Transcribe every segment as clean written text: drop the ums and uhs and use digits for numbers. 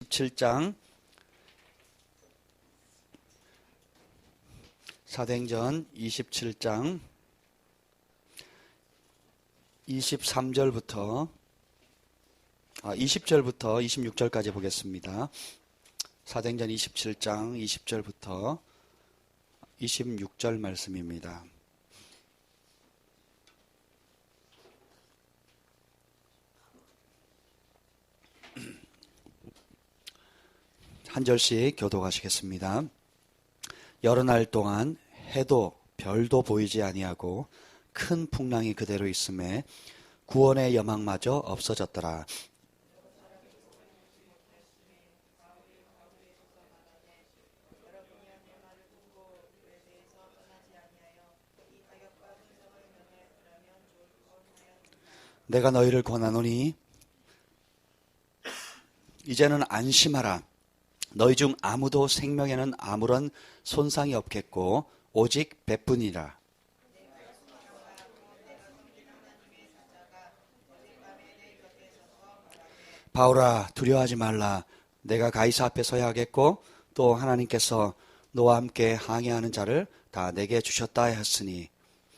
7장 사도행전 27장 20절부터 26절까지 보겠습니다. 사도행전 27장 20절부터 26절 말씀입니다. 한 절씩 교독하시겠습니다. 여러 날 동안 해도 별도 보이지 아니하고 큰 풍랑이 그대로 있음에 구원의 여망마저 없어졌더라. 내가 너희를 권하노니 이제는 안심하라. 너희 중 아무도 생명에는 아무런 손상이 없겠고 오직 배뿐이라. 바울아, 두려워하지 말라. 내가 가이사 앞에 서야 하겠고 또 하나님께서 너와 함께 항해하는 자를 다 내게 주셨다 하였으니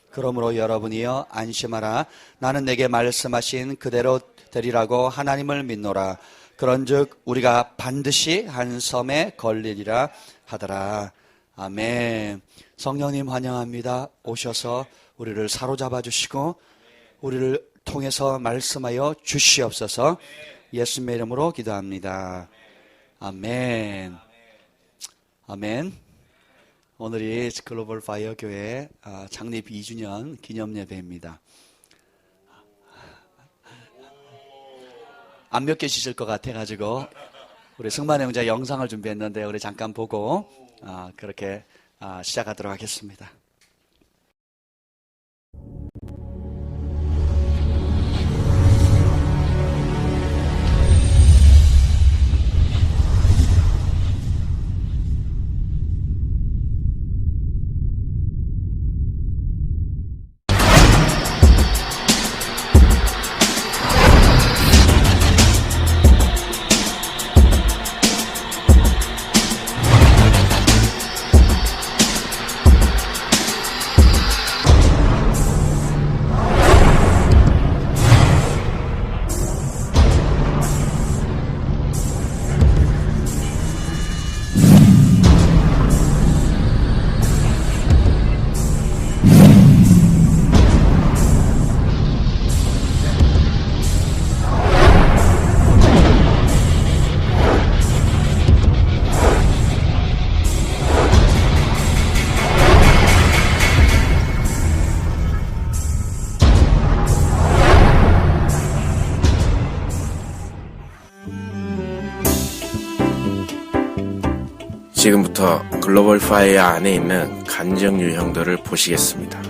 그러므로 여러분이여 안심하라. 나는 내게 말씀하신 그대로 되리라고 하나님을 믿노라. 그런즉 우리가 반드시 한 섬에 걸리리라 하더라. 아멘. 성령님 환영합니다. 오셔서 우리를 사로잡아 주시고 우리를 통해서 말씀하여 주시옵소서. 예수님의 이름으로 기도합니다. 아멘. 아멘. 오늘이 글로벌 파이어 교회 창립 2주년 기념 예배입니다. 안 믿겨지실 것 같아가지고 우리 승만 형제 영상을 준비했는데 우리 잠깐 보고 그렇게 시작하도록 하겠습니다. 지금부터 글로벌 파이어 안에 있는 간증 유형들을 보시겠습니다.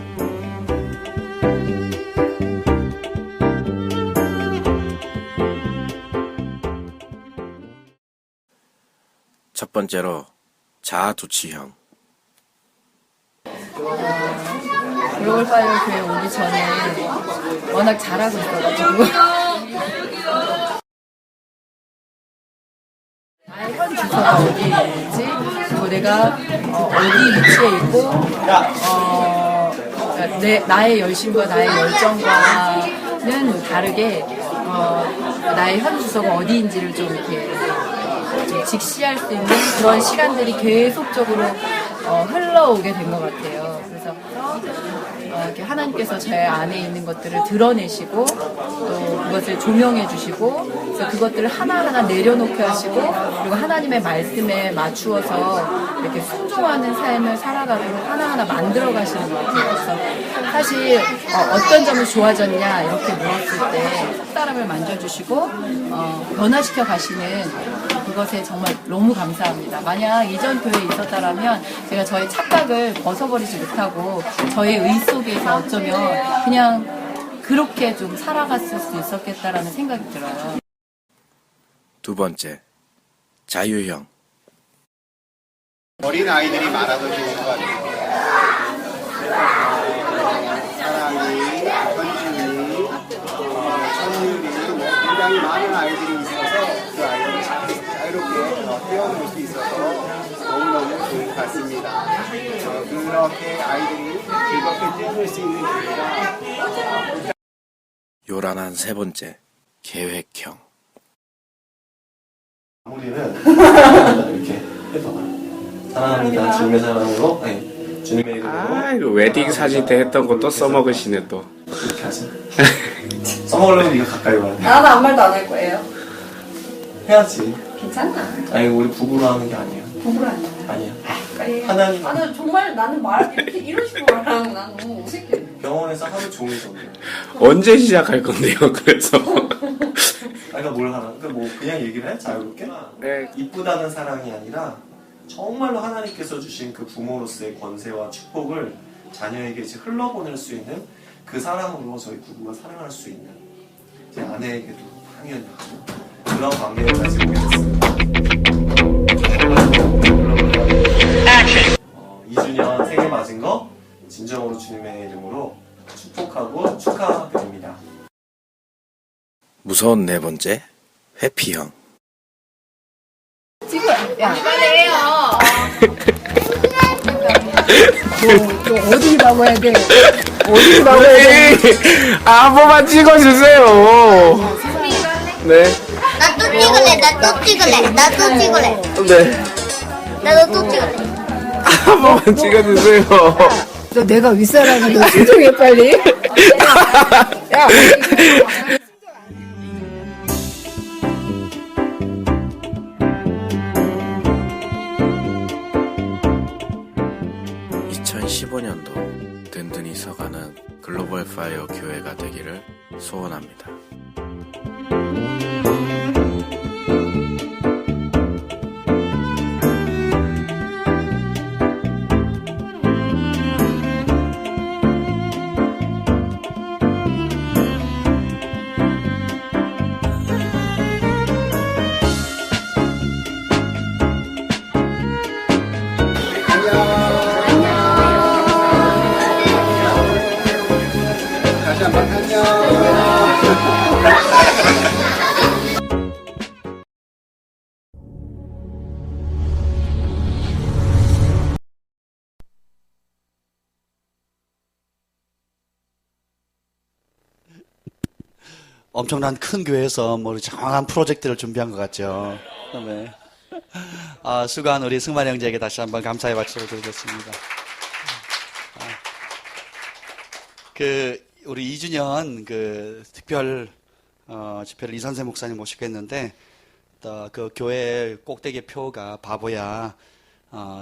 첫 번째로 자아도취형. 글로벌 파이어 교회 오기 전에 워낙 잘하고 있어가지고 나의 현 주소가 어디에 있는지 그리고 내가 어디 위치에 있고 나의 열심과 나의 열정과는 다르게 나의 현 주소가 어디인지를 좀 이렇게 좀 직시할 수 있는 그런 시간들이 계속적으로 흘러오게 된 것 같아요. 그래서 이렇게 하나님께서 제 안에 있는 것들을 드러내시고 또 그것을 조명해 주시고 그래서 그것들을 하나하나 내려놓게 하시고 그리고 하나님의 말씀에 맞추어서 이렇게 순종하는 삶을 살아가도록 하나하나 만들어 가시는 것 같아요. 그래서 사실 어떤 점이 좋아졌냐 이렇게 물었을 때 사람을 만져주시고 변화시켜 가시는 그것에 정말 너무 감사합니다. 만약 이전 교회에 있었다라면 제가 저의 착각을 벗어버리지 못하고 저의 의 속에서 어쩌면 그냥 그렇게 좀 살아갔을 수 있었겠다라는 생각이 들어요. 두 번째, 자유형. 어린 아이들이 많아서 좋은 것 같아요. 사랑이, 헌신이, 천율이 굉장히 많은 아이들이 있어서 그 아이들을 자유롭게 맞습니다. 그렇게 아이들이 즐겁게 뛰어놀 수 있는 기회가 요란한 세 번째, 계획형. 우리는 이렇게 해봐. 사랑합니다. 주님의 사랑으로, 아니, 주님의 이름으로 아, 이거 웨딩 사진 때 했던 거 또 써먹으시네 또. 이렇게 하자. 써먹으려면 네가 가까이 와야 돼. 나는 아무 말도 안 할 거예요. 해야지. 괜찮아. 아니, 우리 부부로 하는 게 아니야. 부부로 아니야. 아니야. 빨리. 하나님. 나는 정말 나는 말 이렇게 이런 식으로 말하는 거 난 너무 어색해. 병원에서 하루 종일 정도. 언제 시작할 건데요, 그래서? 그러니까 뭘 하나? 그러니까 뭐 그냥 얘기를 해? 자유롭게? 네. 이쁘다는 사랑이 아니라 정말로 하나님께서 주신 그 부모로서의 권세와 축복을 자녀에게 이제 흘러보낼 수 있는 그 사랑으로 저희 부부가 사랑할 수 있는 제 아내에게도 당연히 그런 관계를 가지고 있습니다. 2주년 생일 맞은 거 진정으로 주님의 이름으로 축복하고 축하드립니다. 무서운 네 번째, 회피형. 지금 야 빨리 해요. 너 어디를 막아야 돼? 어디를 막아야 돼? 한 번만 찍어주세요. 네. 나 또 찍을래. 나 또 찍을래. 나 또 찍을래. 네. 나도 또 찍을래. 한 번만 찍어주세요. 너 내가 윗사람이 너 진정해 빨리. 야. 2015년도 든든히 서가는 글로벌 파이어 교회가 되기를 소원합니다. 다시 한번 안녕. 엄청난 큰 교회에서 뭐 장황한 프로젝트를 준비한 것 같죠. 그다음에 수고한 우리 승만 형제에게 다시 한번 감사의 박수를 드리겠습니다. 우리 2주년 특별 집회를 이선세 목사님 모시고 했는데 또 그 교회 꼭대기 표가 바보야,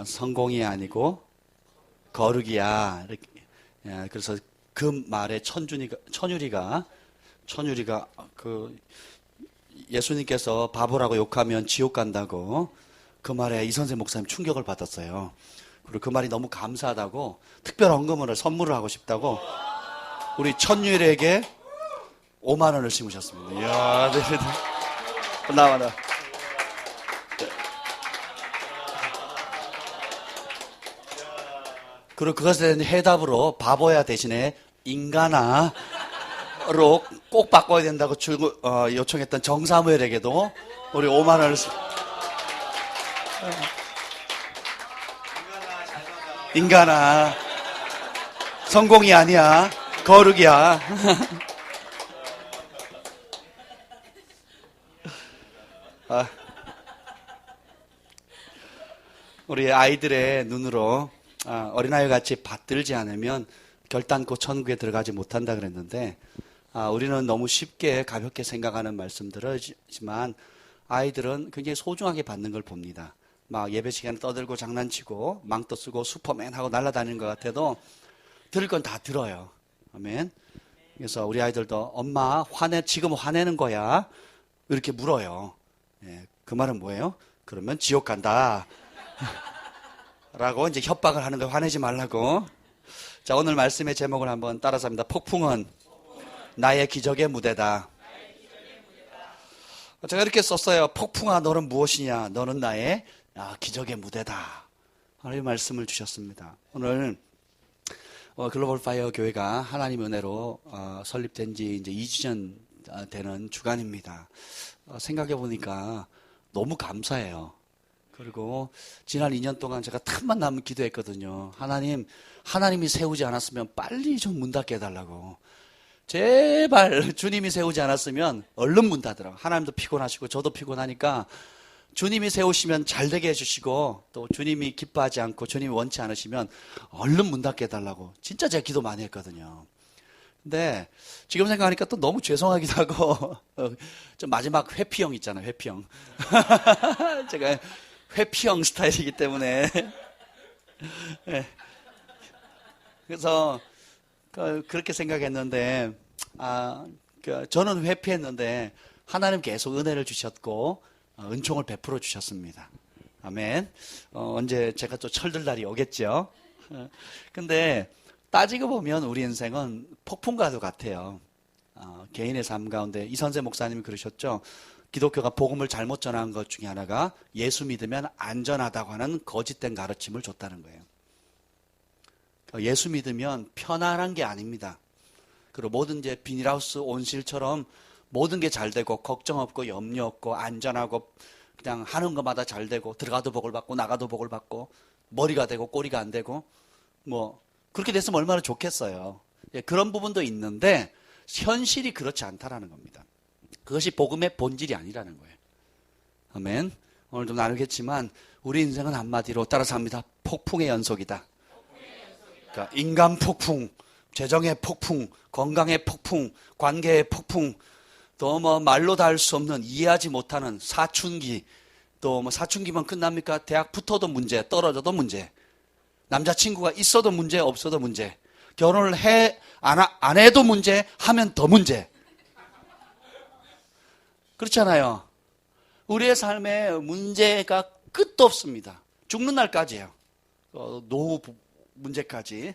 성공이 아니고 거룩이야. 이렇게. 예, 그래서 그 말에 천유리가 예수님께서 바보라고 욕하면 지옥 간다고 그 말에 이선세 목사님 충격을 받았어요. 그리고 그 말이 너무 감사하다고 특별 헌금을 선물을 하고 싶다고 우리 천유일에게 5만 원을 심으셨습니다. 이야, 네. 나와. 그리고 그것에 대한 해답으로 바보야 대신에 인간아로 꼭 바꿔야 된다고 요청했던 정사무엘에게도 우리 5만 원을 인간아, 성공이 아니야, 거룩이야. 우리 아이들의 눈으로 어린아이 같이 받들지 않으면 결단코 천국에 들어가지 못한다 그랬는데 우리는 너무 쉽게 가볍게 생각하는 말씀들이지만 아이들은 굉장히 소중하게 받는 걸 봅니다. 막 예배 시간에 떠들고 장난치고 망토 쓰고 슈퍼맨하고 날아다니는 것 같아도 들을 건 다 들어요. 아멘. 그래서 우리 아이들도 엄마 지금 화내는 거야? 이렇게 물어요. 예, 그 말은 뭐예요? 그러면 지옥 간다. 라고 이제 협박을 하는 거예요. 화내지 말라고. 자, 오늘 말씀의 제목을 한번 따라서 합니다. 폭풍은 나의 기적의 무대다. 제가 이렇게 썼어요. 폭풍아, 너는 무엇이냐? 너는 나의 기적의 무대다. 하나님의 말씀을 주셨습니다. 오늘 글로벌 파이어 교회가 하나님의 은혜로 설립된 지 이제 2주년 되는 주간입니다. 생각해 보니까 너무 감사해요. 그리고 지난 2년 동안 제가 틈만 나면 기도했거든요. 하나님이 세우지 않았으면 빨리 좀 문 닫게 해달라고. 제발 주님이 세우지 않았으면 얼른 문 닫으라고. 하나님도 피곤하시고 저도 피곤하니까 주님이 세우시면 잘 되게 해주시고, 또 주님이 기뻐하지 않고 주님이 원치 않으시면 얼른 문 닫게 해달라고. 진짜 제가 기도 많이 했거든요. 근데 지금 생각하니까 또 너무 죄송하기도 하고 좀 마지막 회피형 있잖아요. 회피형. 제가 회피형 스타일이기 때문에 네. 그래서 그렇게 생각했는데 저는 회피했는데 하나님 계속 은혜를 주셨고 은총을 베풀어 주셨습니다. 아멘. 언제 제가 또 철들 날이 오겠죠. 근데 따지고 보면 우리 인생은 폭풍과도 같아요. 개인의 삶 가운데 이선세 목사님이 그러셨죠. 기독교가 복음을 잘못 전한 것 중에 하나가 예수 믿으면 안전하다고 하는 거짓된 가르침을 줬다는 거예요. 예수 믿으면 편안한 게 아닙니다. 그리고 모든 이제 비닐하우스 온실처럼 모든 게 잘 되고 걱정 없고 염려 없고 안전하고 그냥 하는 것마다 잘 되고 들어가도 복을 받고 나가도 복을 받고 머리가 되고 꼬리가 안 되고 뭐 그렇게 됐으면 얼마나 좋겠어요. 예, 그런 부분도 있는데 현실이 그렇지 않다라는 겁니다. 그것이 복음의 본질이 아니라는 거예요. 아멘. 오늘도 나누겠지만 우리 인생은 한마디로 따라서 합니다. 폭풍의 연속이다. 그러니까 인간 폭풍, 재정의 폭풍, 건강의 폭풍, 관계의 폭풍, 또 뭐 말로 다 할 수 없는 이해하지 못하는 사춘기, 또 뭐 사춘기만 끝납니까? 대학 붙어도 문제, 떨어져도 문제, 남자친구가 있어도 문제, 없어도 문제, 결혼을 안 해도 문제, 하면 더 문제. 그렇잖아요. 우리의 삶에 문제가 끝도 없습니다. 죽는 날까지예요. 노후 문제까지.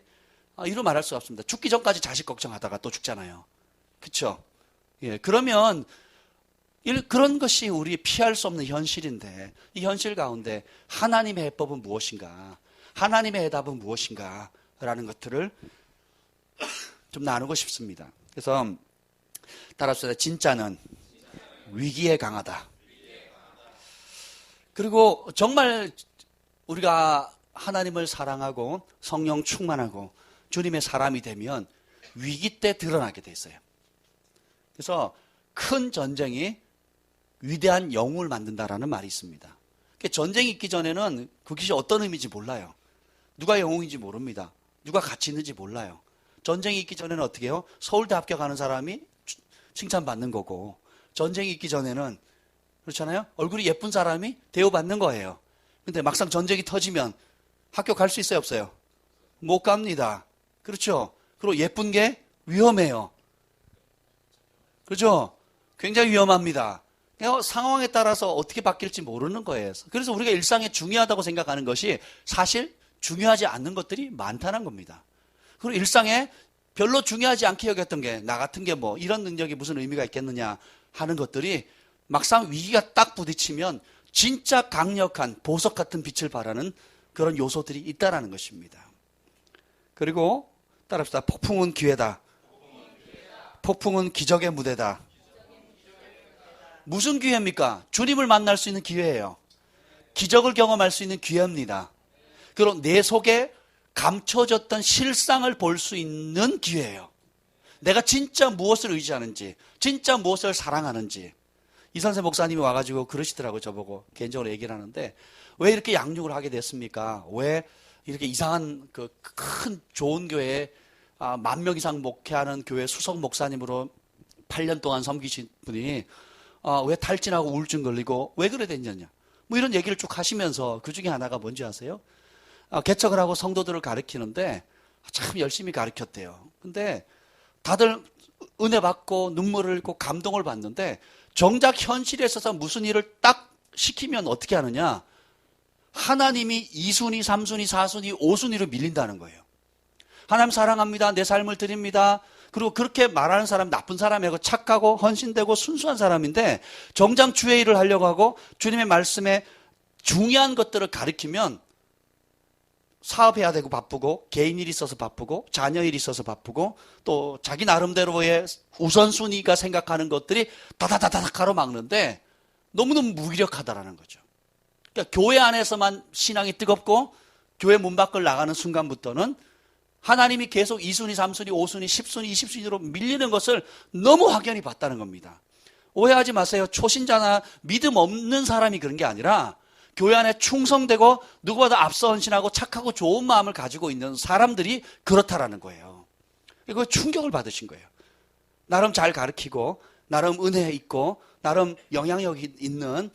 이루 말할 수 없습니다. 죽기 전까지 자식 걱정하다가 또 죽잖아요. 그렇죠? 예, 그러면 그런 것이 우리 피할 수 없는 현실인데 이 현실 가운데 하나님의 해법은 무엇인가? 하나님의 해답은 무엇인가? 라는 것들을 좀 나누고 싶습니다. 그래서 따라서 진짜는 위기에 강하다. 그리고 정말 우리가 하나님을 사랑하고 성령 충만하고 주님의 사람이 되면 위기 때 드러나게 돼 있어요. 그래서 큰 전쟁이 위대한 영웅을 만든다라는 말이 있습니다. 전쟁이 있기 전에는 그것이 어떤 의미인지 몰라요. 누가 영웅인지 모릅니다. 누가 가치 있는지 몰라요. 전쟁이 있기 전에는 어떻게 해요? 서울대 합격하는 사람이 칭찬받는 거고, 전쟁이 있기 전에는 그렇잖아요. 얼굴이 예쁜 사람이 대우받는 거예요. 근데 막상 전쟁이 터지면 학교 갈 수 있어요, 없어요? 못 갑니다. 그렇죠? 그리고 예쁜 게 위험해요. 그렇죠? 굉장히 위험합니다. 상황에 따라서 어떻게 바뀔지 모르는 거예요. 그래서 우리가 일상에 중요하다고 생각하는 것이 사실 중요하지 않는 것들이 많다는 겁니다. 그리고 일상에 별로 중요하지 않게 여겼던 게 나 같은 게 뭐 이런 능력이 무슨 의미가 있겠느냐 하는 것들이 막상 위기가 딱 부딪히면 진짜 강력한 보석 같은 빛을 발하는 그런 요소들이 있다라는 것입니다. 그리고 따라합시다. 폭풍은 기회다. 폭풍은 기적의 무대다. 무슨 기회입니까? 주님을 만날 수 있는 기회예요. 기적을 경험할 수 있는 기회입니다. 그리고 내 속에 감춰졌던 실상을 볼 수 있는 기회예요. 내가 진짜 무엇을 의지하는지, 진짜 무엇을 사랑하는지. 이선세 목사님이 와가지고 그러시더라고요. 저보고 개인적으로 얘기를 하는데 왜 이렇게 양육을 하게 됐습니까? 왜 이렇게 이상한 그 큰 좋은 교회에 10,000명 이상 목회하는 교회 수석 목사님으로 8년 동안 섬기신 분이 왜 탈진하고 우울증 걸리고 왜 그래 됐냐 뭐 이런 얘기를 쭉 하시면서 그 중에 하나가 뭔지 아세요? 개척을 하고 성도들을 가르치는데 참 열심히 가르쳤대요. 근데 다들 은혜 받고 눈물을 흘리고 감동을 받는데 정작 현실에 있어서 무슨 일을 딱 시키면 어떻게 하느냐? 하나님이 2순위, 3순위, 4순위, 5순위로 밀린다는 거예요. 하나님 사랑합니다. 내 삶을 드립니다. 그리고 그렇게 말하는 사람 나쁜 사람이고 착하고 헌신되고 순수한 사람인데 정작 주의 일을 하려고 하고 주님의 말씀에 중요한 것들을 가르치면 사업해야 되고 바쁘고 개인 일이 있어서 바쁘고 자녀 일이 있어서 바쁘고 또 자기 나름대로의 우선순위가 생각하는 것들이 다다다닥 가로막는데 너무너무 무기력하다라는 거죠. 그러니까 교회 안에서만 신앙이 뜨겁고 교회 문 밖을 나가는 순간부터는 하나님이 계속 2순위, 3순위, 5순위, 10순위, 20순위로 밀리는 것을 너무 확연히 봤다는 겁니다. 오해하지 마세요. 초신자나 믿음 없는 사람이 그런 게 아니라 교회 안에 충성되고 누구보다 앞서 헌신하고 착하고 좋은 마음을 가지고 있는 사람들이 그렇다라는 거예요. 이거 충격을 받으신 거예요. 나름 잘 가르치고 나름 은혜 있고 나름 영향력이 있는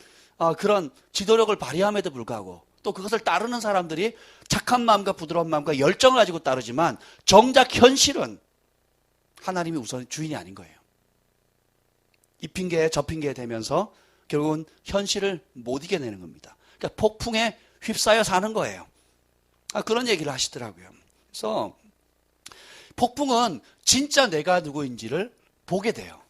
그런 지도력을 발휘함에도 불구하고 또 그것을 따르는 사람들이 착한 마음과 부드러운 마음과 열정을 가지고 따르지만 정작 현실은 하나님이 우선 주인이 아닌 거예요. 이 핑계에 저 핑계에 대면서 결국은 현실을 못 이겨내는 겁니다. 그러니까 폭풍에 휩싸여 사는 거예요. 그런 얘기를 하시더라고요. 그래서 폭풍은 진짜 내가 누구인지를 보게 돼요.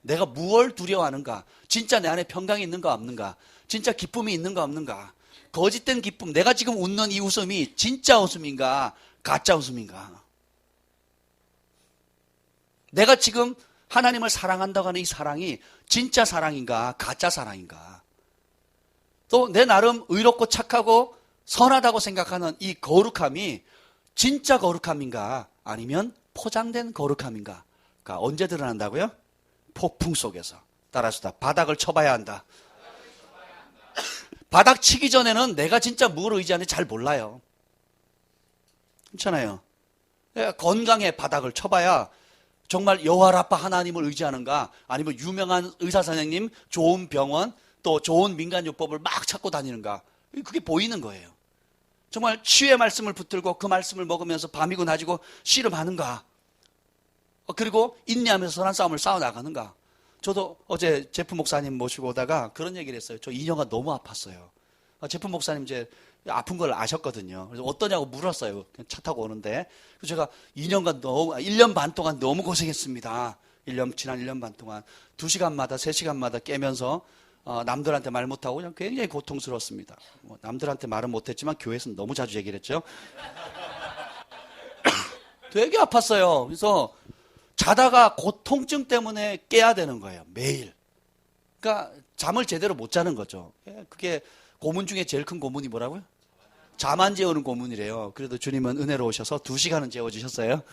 내가 무엇을 두려워하는가? 진짜 내 안에 평강이 있는가 없는가? 진짜 기쁨이 있는가 없는가? 거짓된 기쁨, 내가 지금 웃는 이 웃음이 진짜 웃음인가? 가짜 웃음인가? 내가 지금 하나님을 사랑한다고 하는 이 사랑이 진짜 사랑인가? 가짜 사랑인가? 또 내 나름 의롭고 착하고 선하다고 생각하는 이 거룩함이 진짜 거룩함인가? 아니면 포장된 거룩함인가? 그러니까 언제 드러난다고요? 폭풍 속에서. 따라서 바닥을 쳐봐야 한다. 바닥 치기 전에는 내가 진짜 뭘 의지하는지 잘 몰라요. 그렇잖아요. 건강에 바닥을 쳐봐야 정말 여호와 라파 하나님을 의지하는가 아니면 유명한 의사 선생님, 좋은 병원, 또 좋은 민간요법을 막 찾고 다니는가 그게 보이는 거예요. 정말 치유의 말씀을 붙들고 그 말씀을 먹으면서 밤이고 낮이고 씨름하는가 그리고 인내하면서 선한 싸움을 싸워나가는가. 저도 어제 제프 목사님 모시고 오다가 그런 얘기를 했어요. 저 2년간 너무 아팠어요. 제프 목사님 이제 아픈 걸 아셨거든요. 그래서 어떠냐고 물었어요. 차 타고 오는데. 그래서 제가 1년 반 동안 너무 고생했습니다. 지난 1년 반 동안 2시간마다 3시간마다 깨면서 남들한테 말 못하고 그냥 굉장히 고통스러웠습니다. 남들한테 말은 못했지만 교회에서는 너무 자주 얘기를 했죠. 되게 아팠어요. 그래서 자다가 고통증 때문에 깨야 되는 거예요. 매일. 그러니까 잠을 제대로 못 자는 거죠. 그게 고문 중에 제일 큰 고문이 뭐라고요? 잠 안 재우는 고문이래요. 그래도 주님은 은혜로 오셔서 2시간은 재워주셨어요.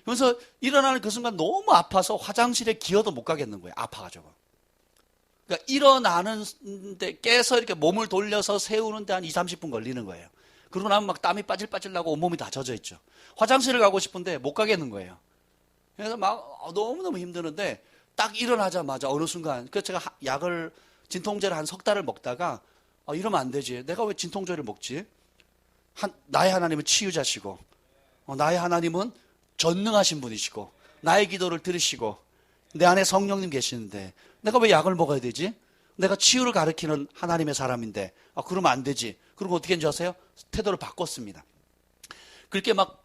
그래서 일어나는 그 순간 너무 아파서 화장실에 기어도 못 가겠는 거예요. 아파가지고. 그러니까 일어나는데 깨서 이렇게 몸을 돌려서 세우는데 한 20-30분 걸리는 거예요. 그러고 나면 막 땀이 빠질빠질 나고 온몸이 다 젖어 있죠. 화장실을 가고 싶은데 못 가겠는 거예요. 그래서 막 너무너무 힘드는데 딱 일어나자마자 어느 순간 그래서 제가 약을 진통제를 한 3달을 먹다가 이러면 안 되지. 내가 왜 진통제를 먹지? 나의 하나님은 치유자시고 나의 하나님은 전능하신 분이시고 나의 기도를 들으시고 내 안에 성령님 계시는데 내가 왜 약을 먹어야 되지? 내가 치유를 가르치는 하나님의 사람인데 그러면 안 되지. 그리고 어떻게 했는지 아세요? 태도를 바꿨습니다. 그렇게 막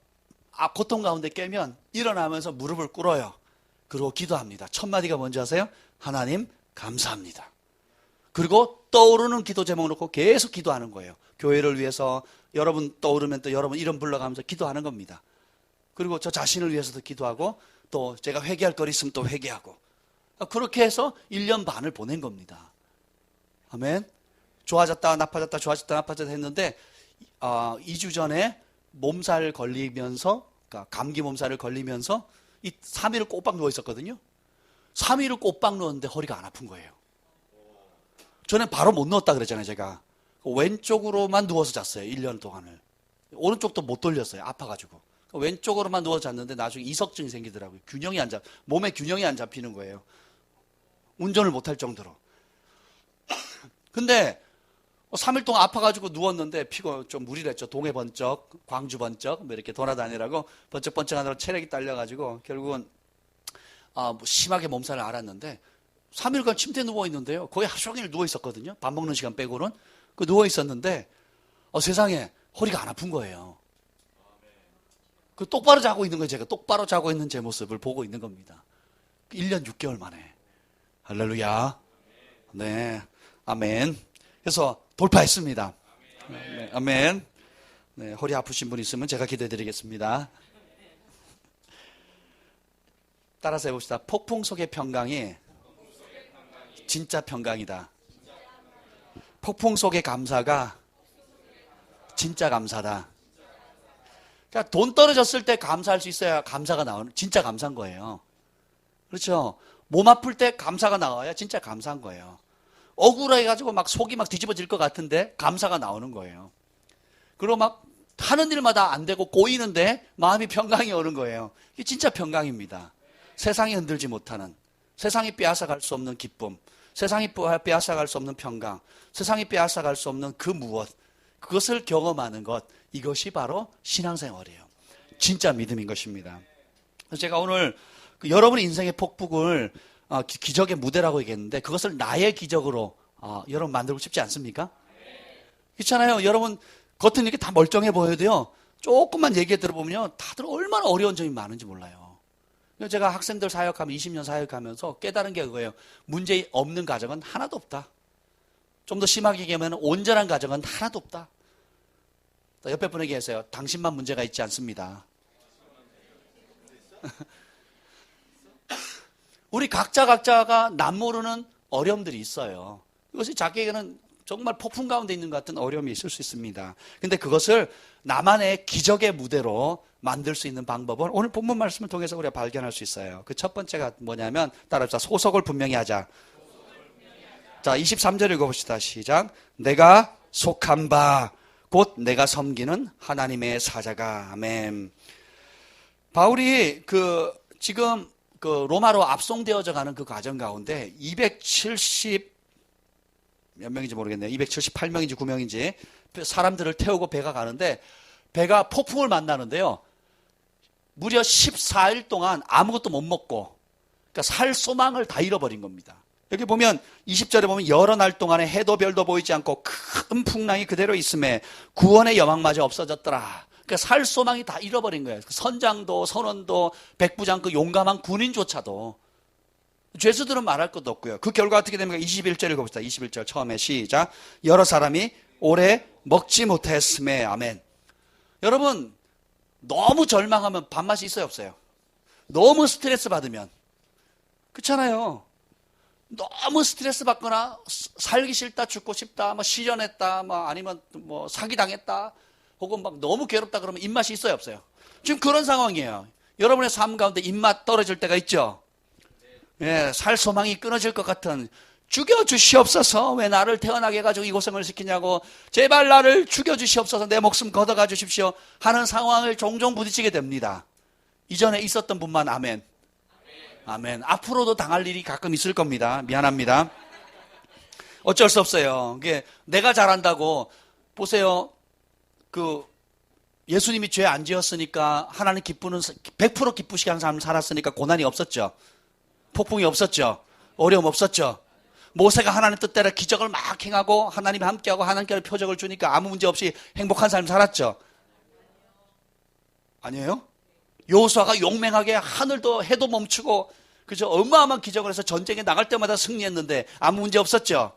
고통 가운데 깨면 일어나면서 무릎을 꿇어요. 그리고 기도합니다. 첫 마디가 뭔지 아세요? 하나님 감사합니다. 그리고 떠오르는 기도 제목을 놓고 계속 기도하는 거예요. 교회를 위해서 여러분 떠오르면 또 여러분 이름 불러가면서 기도하는 겁니다. 그리고 저 자신을 위해서도 기도하고 또 제가 회개할 거 있으면 또 회개하고 그렇게 해서 1년 반을 보낸 겁니다. 아멘. 좋아졌다 나빠졌다 좋아졌다 나빠졌다 했는데 2주 전에 몸살 걸리면서 그러니까 감기 몸살을 걸리면서 이 3일을 꼬박 누워 있었거든요. 3일을 꼬박 누웠는데 허리가 안 아픈 거예요. 저는 바로 못 누웠다 그랬잖아요. 제가 왼쪽으로만 누워서 잤어요. 1년 동안을. 오른쪽도 못 돌렸어요. 아파가지고. 왼쪽으로만 누워서 잤는데 나중에 이석증이 생기더라고요. 몸에 균형이 안 잡히는 거예요. 운전을 못할 정도로. 근데 3일 동안 아파가지고 누웠는데 피곤 좀 무리를 했죠. 동해 번쩍, 광주 번쩍 뭐 이렇게 돌아다니라고 번쩍번쩍 하느라 체력이 딸려가지고 결국은 심하게 몸살을 앓았는데 3일간 침대에 누워있는데요. 거의 하루 종일 누워있었거든요. 밥 먹는 시간 빼고는. 누워있었는데 세상에 허리가 안 아픈 거예요. 똑바로 자고 있는 거예요. 제가 똑바로 자고 있는 제 모습을 보고 있는 겁니다. 1년 6개월 만에. 할렐루야. 네. 아멘. 그래서 돌파했습니다. 네, 아멘. 네, 허리 아프신 분 있으면 제가 기도해 드리겠습니다. 따라서 해봅시다. 폭풍 속의 평강이 진짜 평강이다. 폭풍 속의 감사가 진짜 감사다. 그러니까 돈 떨어졌을 때 감사할 수 있어야 감사가 나오는, 진짜 감사한 거예요. 그렇죠? 몸 아플 때 감사가 나와야 진짜 감사한 거예요. 억울해가지고 막 속이 막 뒤집어질 것 같은데 감사가 나오는 거예요. 그리고 막 하는 일마다 안 되고 꼬이는데 마음이 평강이 오는 거예요. 이게 진짜 평강입니다. 세상이 흔들지 못하는, 세상이 빼앗아갈 수 없는 기쁨, 세상이 빼앗아갈 수 없는 평강, 세상이 빼앗아갈 수 없는 그 무엇, 그것을 경험하는 것, 이것이 바로 신앙생활이에요. 진짜 믿음인 것입니다. 그래서 제가 오늘 여러분의 인생의 폭풍을 기적의 무대라고 얘기했는데, 그것을 나의 기적으로 여러분 만들고 싶지 않습니까? 그렇잖아요. 여러분 겉은 이렇게 다 멀쩡해 보여도요, 조금만 얘기 들어보면요, 다들 얼마나 어려운 점이 많은지 몰라요. 제가 학생들 사역하면 20년 사역하면서 깨달은 게 그거예요. 문제 없는 가정은 하나도 없다. 좀 더 심하게 얘기하면 온전한 가정은 하나도 없다. 옆에 분에게 하세요. 당신만 문제가 있지 않습니다. 우리 각자가 남 모르는 어려움들이 있어요. 이것이 자기에게는 정말 폭풍 가운데 있는 것 같은 어려움이 있을 수 있습니다. 근데 그것을 나만의 기적의 무대로 만들 수 있는 방법을 오늘 본문 말씀을 통해서 우리가 발견할 수 있어요. 그 첫 번째가 뭐냐면, 따라합시다. 소속을 분명히 하자. 자, 23절 읽어봅시다. 시작. 내가 속한 바 곧 내가 섬기는 하나님의 사자가. 아멘. 바울이 지금 로마로 압송되어져 가는 그 과정 가운데 270 몇 명인지 모르겠네요. 278명인지 9명인지 사람들을 태우고 배가 가는데, 배가 폭풍을 만나는데요, 무려 14일 동안 아무것도 못 먹고, 그러니까 살 소망을 다 잃어버린 겁니다. 여기 보면 20절에 보면 여러 날 동안에 해도 별도 보이지 않고 큰 풍랑이 그대로 있음에 구원의 여망마저 없어졌더라. 그러니까 살 소망이 다 잃어버린 거예요. 선장도 선원도 백부장 그 용감한 군인조차도. 죄수들은 말할 것도 없고요. 그 결과 어떻게 됩니까? 21절 읽어봅시다. 21절 처음에 시작. 여러 사람이 오래 먹지 못했음에. 아멘. 여러분, 너무 절망하면 밥맛이 있어요, 없어요? 너무 스트레스 받으면. 그렇잖아요. 너무 스트레스 받거나 살기 싫다, 죽고 싶다, 뭐 시련했다, 뭐 아니면 뭐 사기당했다, 혹은 막 너무 괴롭다 그러면 입맛이 있어요, 없어요? 지금 그런 상황이에요. 여러분의 삶 가운데 입맛 떨어질 때가 있죠. 예, 살 소망이 끊어질 것 같은, 죽여주시옵소서, 왜 나를 태어나게 해가지고 이 고생을 시키냐고, 제발 나를 죽여주시옵소서, 내 목숨 걷어가 주십시오 하는 상황을 종종 부딪히게 됩니다. 이전에 있었던 분만 아멘. 아멘. 앞으로도 당할 일이 가끔 있을 겁니다. 미안합니다. 어쩔 수 없어요. 이게 내가 잘한다고, 보세요. 예수님이 죄 안 지었으니까 하나님 기쁘는, 100% 기쁘시게 하는 삶을 살았으니까 고난이 없었죠. 폭풍이 없었죠. 어려움 없었죠. 모세가 하나님 뜻대로 기적을 막 행하고 하나님이 함께하고 하나님께로 표적을 주니까 아무 문제 없이 행복한 삶 살았죠. 아니에요? 여호수아가 용맹하게 하늘도 해도 멈추고, 그죠? 어마어마한 기적을 해서 전쟁에 나갈 때마다 승리했는데 아무 문제 없었죠.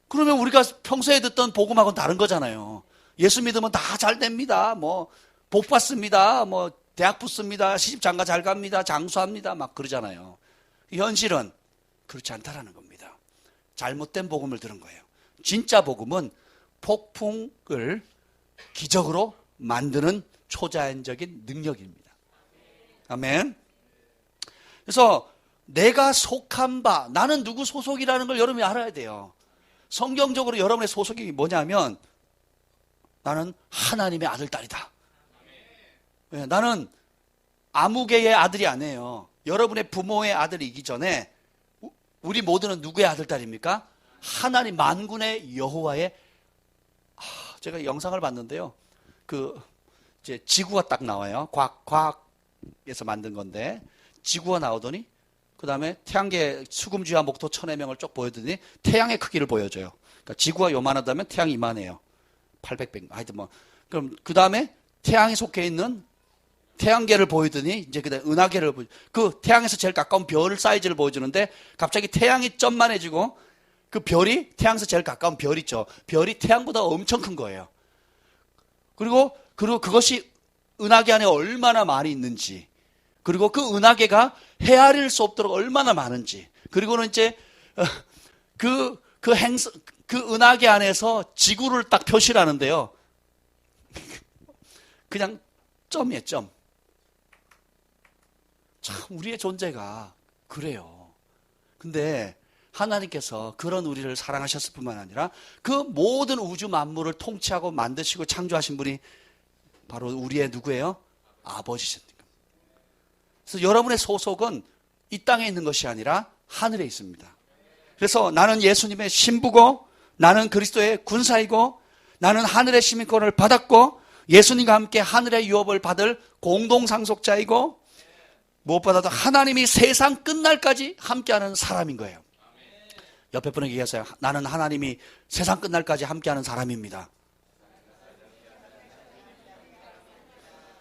그러면 우리가 평소에 듣던 복음하고는 다른 거잖아요. 예수 믿으면 다 잘 됩니다. 뭐 복 받습니다. 뭐 대학 붙습니다. 시집 장가 잘 갑니다. 장수합니다. 막 그러잖아요. 현실은 그렇지 않다라는 겁니다. 잘못된 복음을 들은 거예요. 진짜 복음은 폭풍을 기적으로 만드는 초자연적인 능력입니다. 아멘. 그래서 내가 속한 바, 나는 누구 소속이라는 걸 여러분이 알아야 돼요. 성경적으로 여러분의 소속이 뭐냐면, 나는 하나님의 아들, 딸이다. 네, 나는 아무개의 아들이 아니에요. 여러분의 부모의 아들이기 전에 우리 모두는 누구의 아들, 딸입니까? 하나님 만군의 여호와의. 제가 영상을 봤는데요. 이제 지구가 딱 나와요. 과학에서 만든 건데, 지구가 나오더니, 그 다음에 태양계 수금주와 목토 천의 명을 쭉 보여주더니 태양의 크기를 보여줘요. 그러니까 지구가 요만하다면 태양이 이만해요. 800, 100, 하여튼 뭐. 그럼 그 다음에 태양에 속해 있는 태양계를 보여주더니 이제 그다음에 은하계를 그 태양에서 제일 가까운 별 사이즈를 보여주는데, 갑자기 태양이 점만해지고 그 별이 태양에서 제일 가까운 별 있죠. 별이 태양보다 엄청 큰 거예요. 그리고 그것이 은하계 안에 얼마나 많이 있는지, 그리고 그 은하계가 헤아릴 수 없도록 얼마나 많은지, 그리고는 이제 그 은하계 안에서 지구를 딱 표시를 하는데요. 그냥 점이에요, 점. 참, 우리의 존재가 그래요. 근데 하나님께서 그런 우리를 사랑하셨을 뿐만 아니라 그 모든 우주 만물을 통치하고 만드시고 창조하신 분이 바로 우리의 누구예요? 아버지십니다. 그래서 여러분의 소속은 이 땅에 있는 것이 아니라 하늘에 있습니다. 그래서 나는 예수님의 신부고 나는 그리스도의 군사이고 나는 하늘의 시민권을 받았고 예수님과 함께 하늘의 유업을 받을 공동상속자이고 무엇보다도 하나님이 세상 끝날까지 함께하는 사람인 거예요. 옆에 분에게 얘기하세요. 나는 하나님이 세상 끝날까지 함께하는 사람입니다.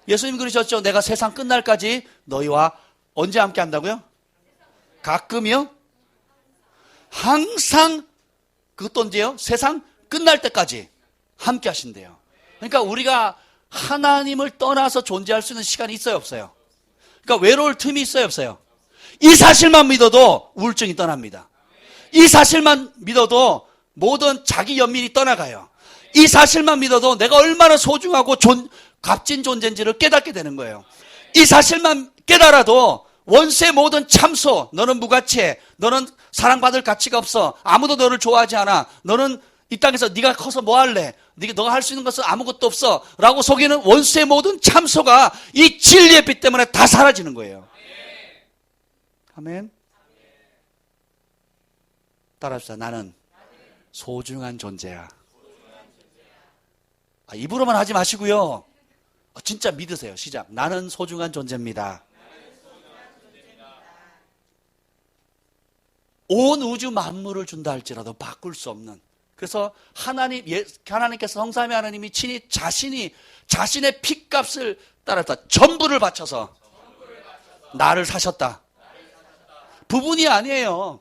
예수님 그러셨죠. 내가 세상 끝날까지 너희와 언제 함께한다고요? 가끔이요? 항상. 그것도 언제요? 세상 끝날 때까지 함께 하신대요. 그러니까 우리가 하나님을 떠나서 존재할 수 있는 시간이 있어요, 없어요? 그러니까 외로울 틈이 있어요, 없어요? 이 사실만 믿어도 우울증이 떠납니다. 이 사실만 믿어도 모든 자기 연민이 떠나가요. 이 사실만 믿어도 내가 얼마나 소중하고 값진 존재인지를 깨닫게 되는 거예요. 이 사실만 깨달아도 원수의 모든 참소, 너는 무가치해, 너는 사랑받을 가치가 없어, 아무도 너를 좋아하지 않아, 너는 이 땅에서 네가 커서 뭐 할래, 너가 할 수 있는 것은 아무것도 없어 라고 속이는 원수의 모든 참소가 이 진리의 빛 때문에 다 사라지는 거예요. 아멘. 따라합시다. 나는 소중한 존재야. 입으로만 하지 마시고요. 진짜 믿으세요. 시작. 나는 소중한 존재입니다. 온 우주 만물을 준다 할지라도 바꿀 수 없는. 그래서 하나님께서 성삼위 하나님이 친히 자신의 핏값을 따랐다. 전부를 바쳐서 나를 사셨다. 부분이 아니에요.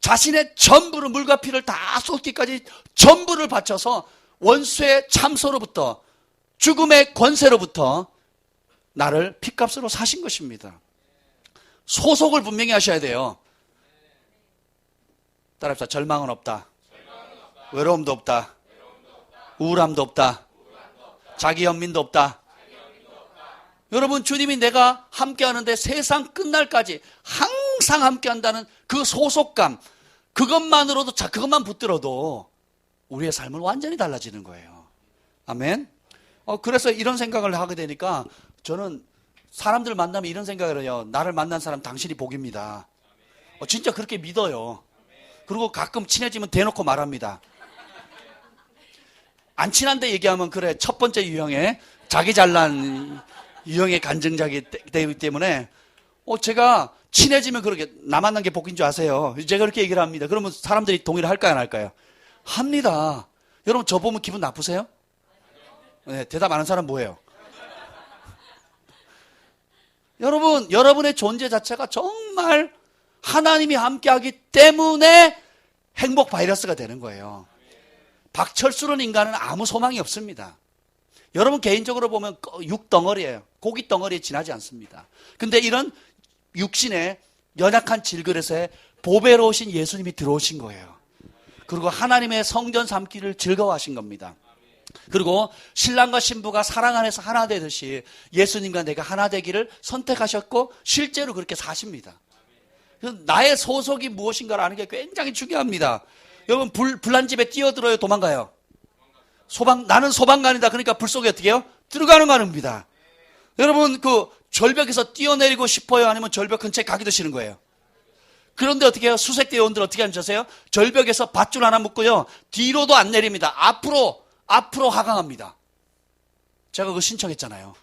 자신의 전부를, 물과 피를 다 쏟기까지 전부를 바쳐서 원수의 참소로부터, 죽음의 권세로부터 나를 핏값으로 사신 것입니다. 소속을 분명히 하셔야 돼요. 따라합시다. 절망은 없다. 외로움도 없다. 우울함도 없다. 자기 연민도 없다. 여러분, 주님이 내가 함께 하는데 세상 끝날까지 항상 함께 한다는 그 소속감, 그것만으로도, 그것만 붙들어도 우리의 삶은 완전히 달라지는 거예요. 아멘. 그래서 이런 생각을 하게 되니까 저는 사람들 만나면 이런 생각을 해요. 나를 만난 사람 당신이 복입니다. 진짜 그렇게 믿어요. 그리고 가끔 친해지면 대놓고 말합니다. 안 친한데 얘기하면 그래, 첫 번째 유형의 자기 잘난 유형의 간증자기 되기 때문에 제가 친해지면 그렇게 나 만난 게 복인 줄 아세요. 제가 그렇게 얘기를 합니다. 그러면 사람들이 동의를 할까요, 안 할까요? 합니다. 여러분, 저 보면 기분 나쁘세요? 네, 대답 안 하는 사람 뭐예요? 여러분, 여러분의 존재 자체가 정말 하나님이 함께하기 때문에 행복 바이러스가 되는 거예요. 박철수는 인간은 아무 소망이 없습니다. 여러분 개인적으로 보면 육덩어리예요. 고기 덩어리에 지나지 않습니다. 근데 이런 육신의 연약한 질그릇에 보배로우신 예수님이 들어오신 거예요. 그리고 하나님의 성전 삼기를 즐거워하신 겁니다. 그리고 신랑과 신부가 사랑 안에서 하나 되듯이 예수님과 내가 하나 되기를 선택하셨고 실제로 그렇게 사십니다. 나의 소속이 무엇인가를 아는 게 굉장히 중요합니다. 여러분, 불난 집에 뛰어들어요, 도망가요? 나는 소방관이다. 그러니까 불 속에 어떻게 해요? 들어가는 겁니다. 여러분, 그 절벽에서 뛰어내리고 싶어요? 아니면 절벽 근처에 가기도 싫은 거예요? 그런데 어떻게 해요? 수색대 요원들 어떻게 하는지 아세요? 절벽에서 밧줄 하나 묶고요, 뒤로도 안 내립니다. 앞으로 하강합니다. 제가 그거 신청했잖아요.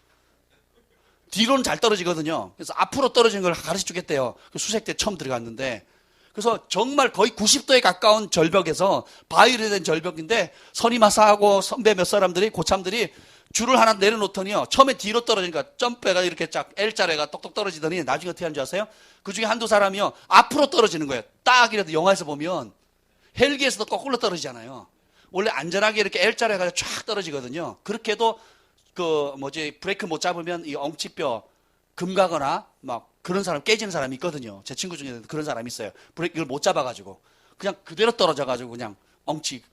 뒤로는 잘 떨어지거든요. 그래서 앞으로 떨어지는 걸 가르쳐 주겠대요. 그 수색대 처음 들어갔는데. 그래서 정말 거의 90도에 가까운 절벽에서 바위로 된 절벽인데 선임하사하고 선배 몇 사람들이, 고참들이 줄을 하나 내려놓더니요, 처음에 뒤로 떨어지니까 점프해가 이렇게 쫙 L자래가 똑똑 떨어지더니 나중에 어떻게 하는 줄 아세요? 그 중에 한두 사람이요, 앞으로 떨어지는 거예요. 딱 이래도 영화에서 보면 헬기에서도 거꾸로 떨어지잖아요. 원래 안전하게 이렇게 L자래가 쫙 떨어지거든요. 그렇게 해도 브레이크 못 잡으면 이 엉치뼈 금가거나 막 그런 사람, 깨지는 사람이 있거든요. 제 친구 중에 그런 사람이 있어요. 브레이크 이걸 못 잡아가지고. 그냥 그대로 떨어져가지고 그냥 엉치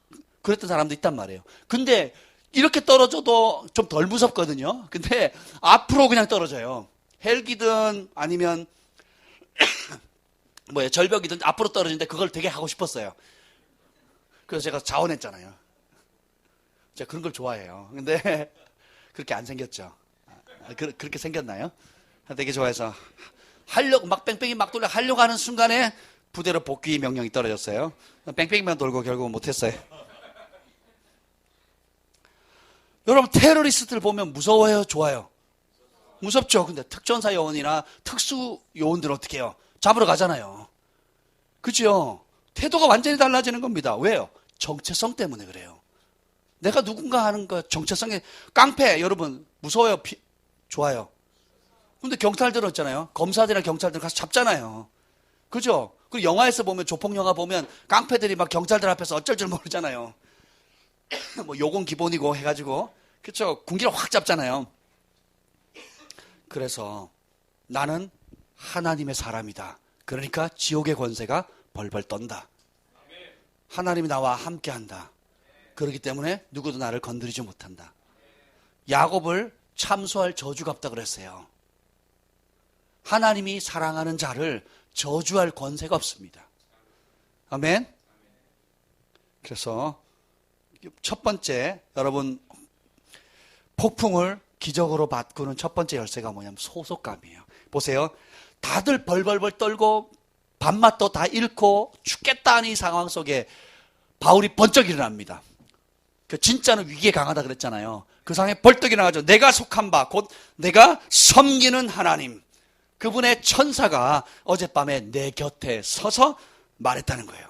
그랬던 사람도 있단 말이에요. 근데 이렇게 떨어져도 좀 덜 무섭거든요. 근데 앞으로 그냥 떨어져요. 헬기든 아니면 절벽이든 앞으로 떨어지는데 그걸 되게 하고 싶었어요. 그래서 제가 자원했잖아요. 제가 그런 걸 좋아해요. 근데 그렇게 안 생겼죠. 그렇게 생겼나요? 되게 좋아해서 하려고 막 뺑뺑이 막 돌려 하려고 하는 순간에 부대로 복귀 명령이 떨어졌어요. 뺑뺑이만 돌고 결국은 못했어요. 여러분 테러리스트를 보면 무서워요? 좋아요? 무섭죠. 근데 특전사 요원이나 특수 요원들 어떻게 해요? 잡으러 가잖아요. 그죠? 태도가 완전히 달라지는 겁니다. 왜요? 정체성 때문에 그래요. 내가 누군가 하는 거 정체성에 깡패 여러분 무서워요? 좋아요? 근데 경찰들은 있잖아요. 검사들이나 경찰들 가서 잡잖아요. 그죠? 그리고 영화에서 보면 조폭 영화 보면 깡패들이 막 경찰들 앞에서 어쩔 줄 모르잖아요. 뭐 요건 기본이고 해가지고 그쵸? 군기를 확 잡잖아요. 그래서 나는 하나님의 사람이다. 그러니까 지옥의 권세가 벌벌 떤다. 하나님이 나와 함께한다. 그렇기 때문에 누구도 나를 건드리지 못한다. 야곱을 참소할 저주가 없다 그랬어요. 하나님이 사랑하는 자를 저주할 권세가 없습니다. 아멘. 그래서 첫 번째 여러분 폭풍을 기적으로 바꾸는 첫 번째 열쇠가 뭐냐면 소속감이에요. 보세요. 다들 벌벌벌 떨고 밥맛도 다 잃고 죽겠다는 이 상황 속에 바울이 번쩍 일어납니다. 진짜는 위기에 강하다 그랬잖아요. 그 상황에 벌떡 일어나가지고 내가 속한 바 곧 내가 섬기는 하나님 그분의 천사가 어젯밤에 내 곁에 서서 말했다는 거예요.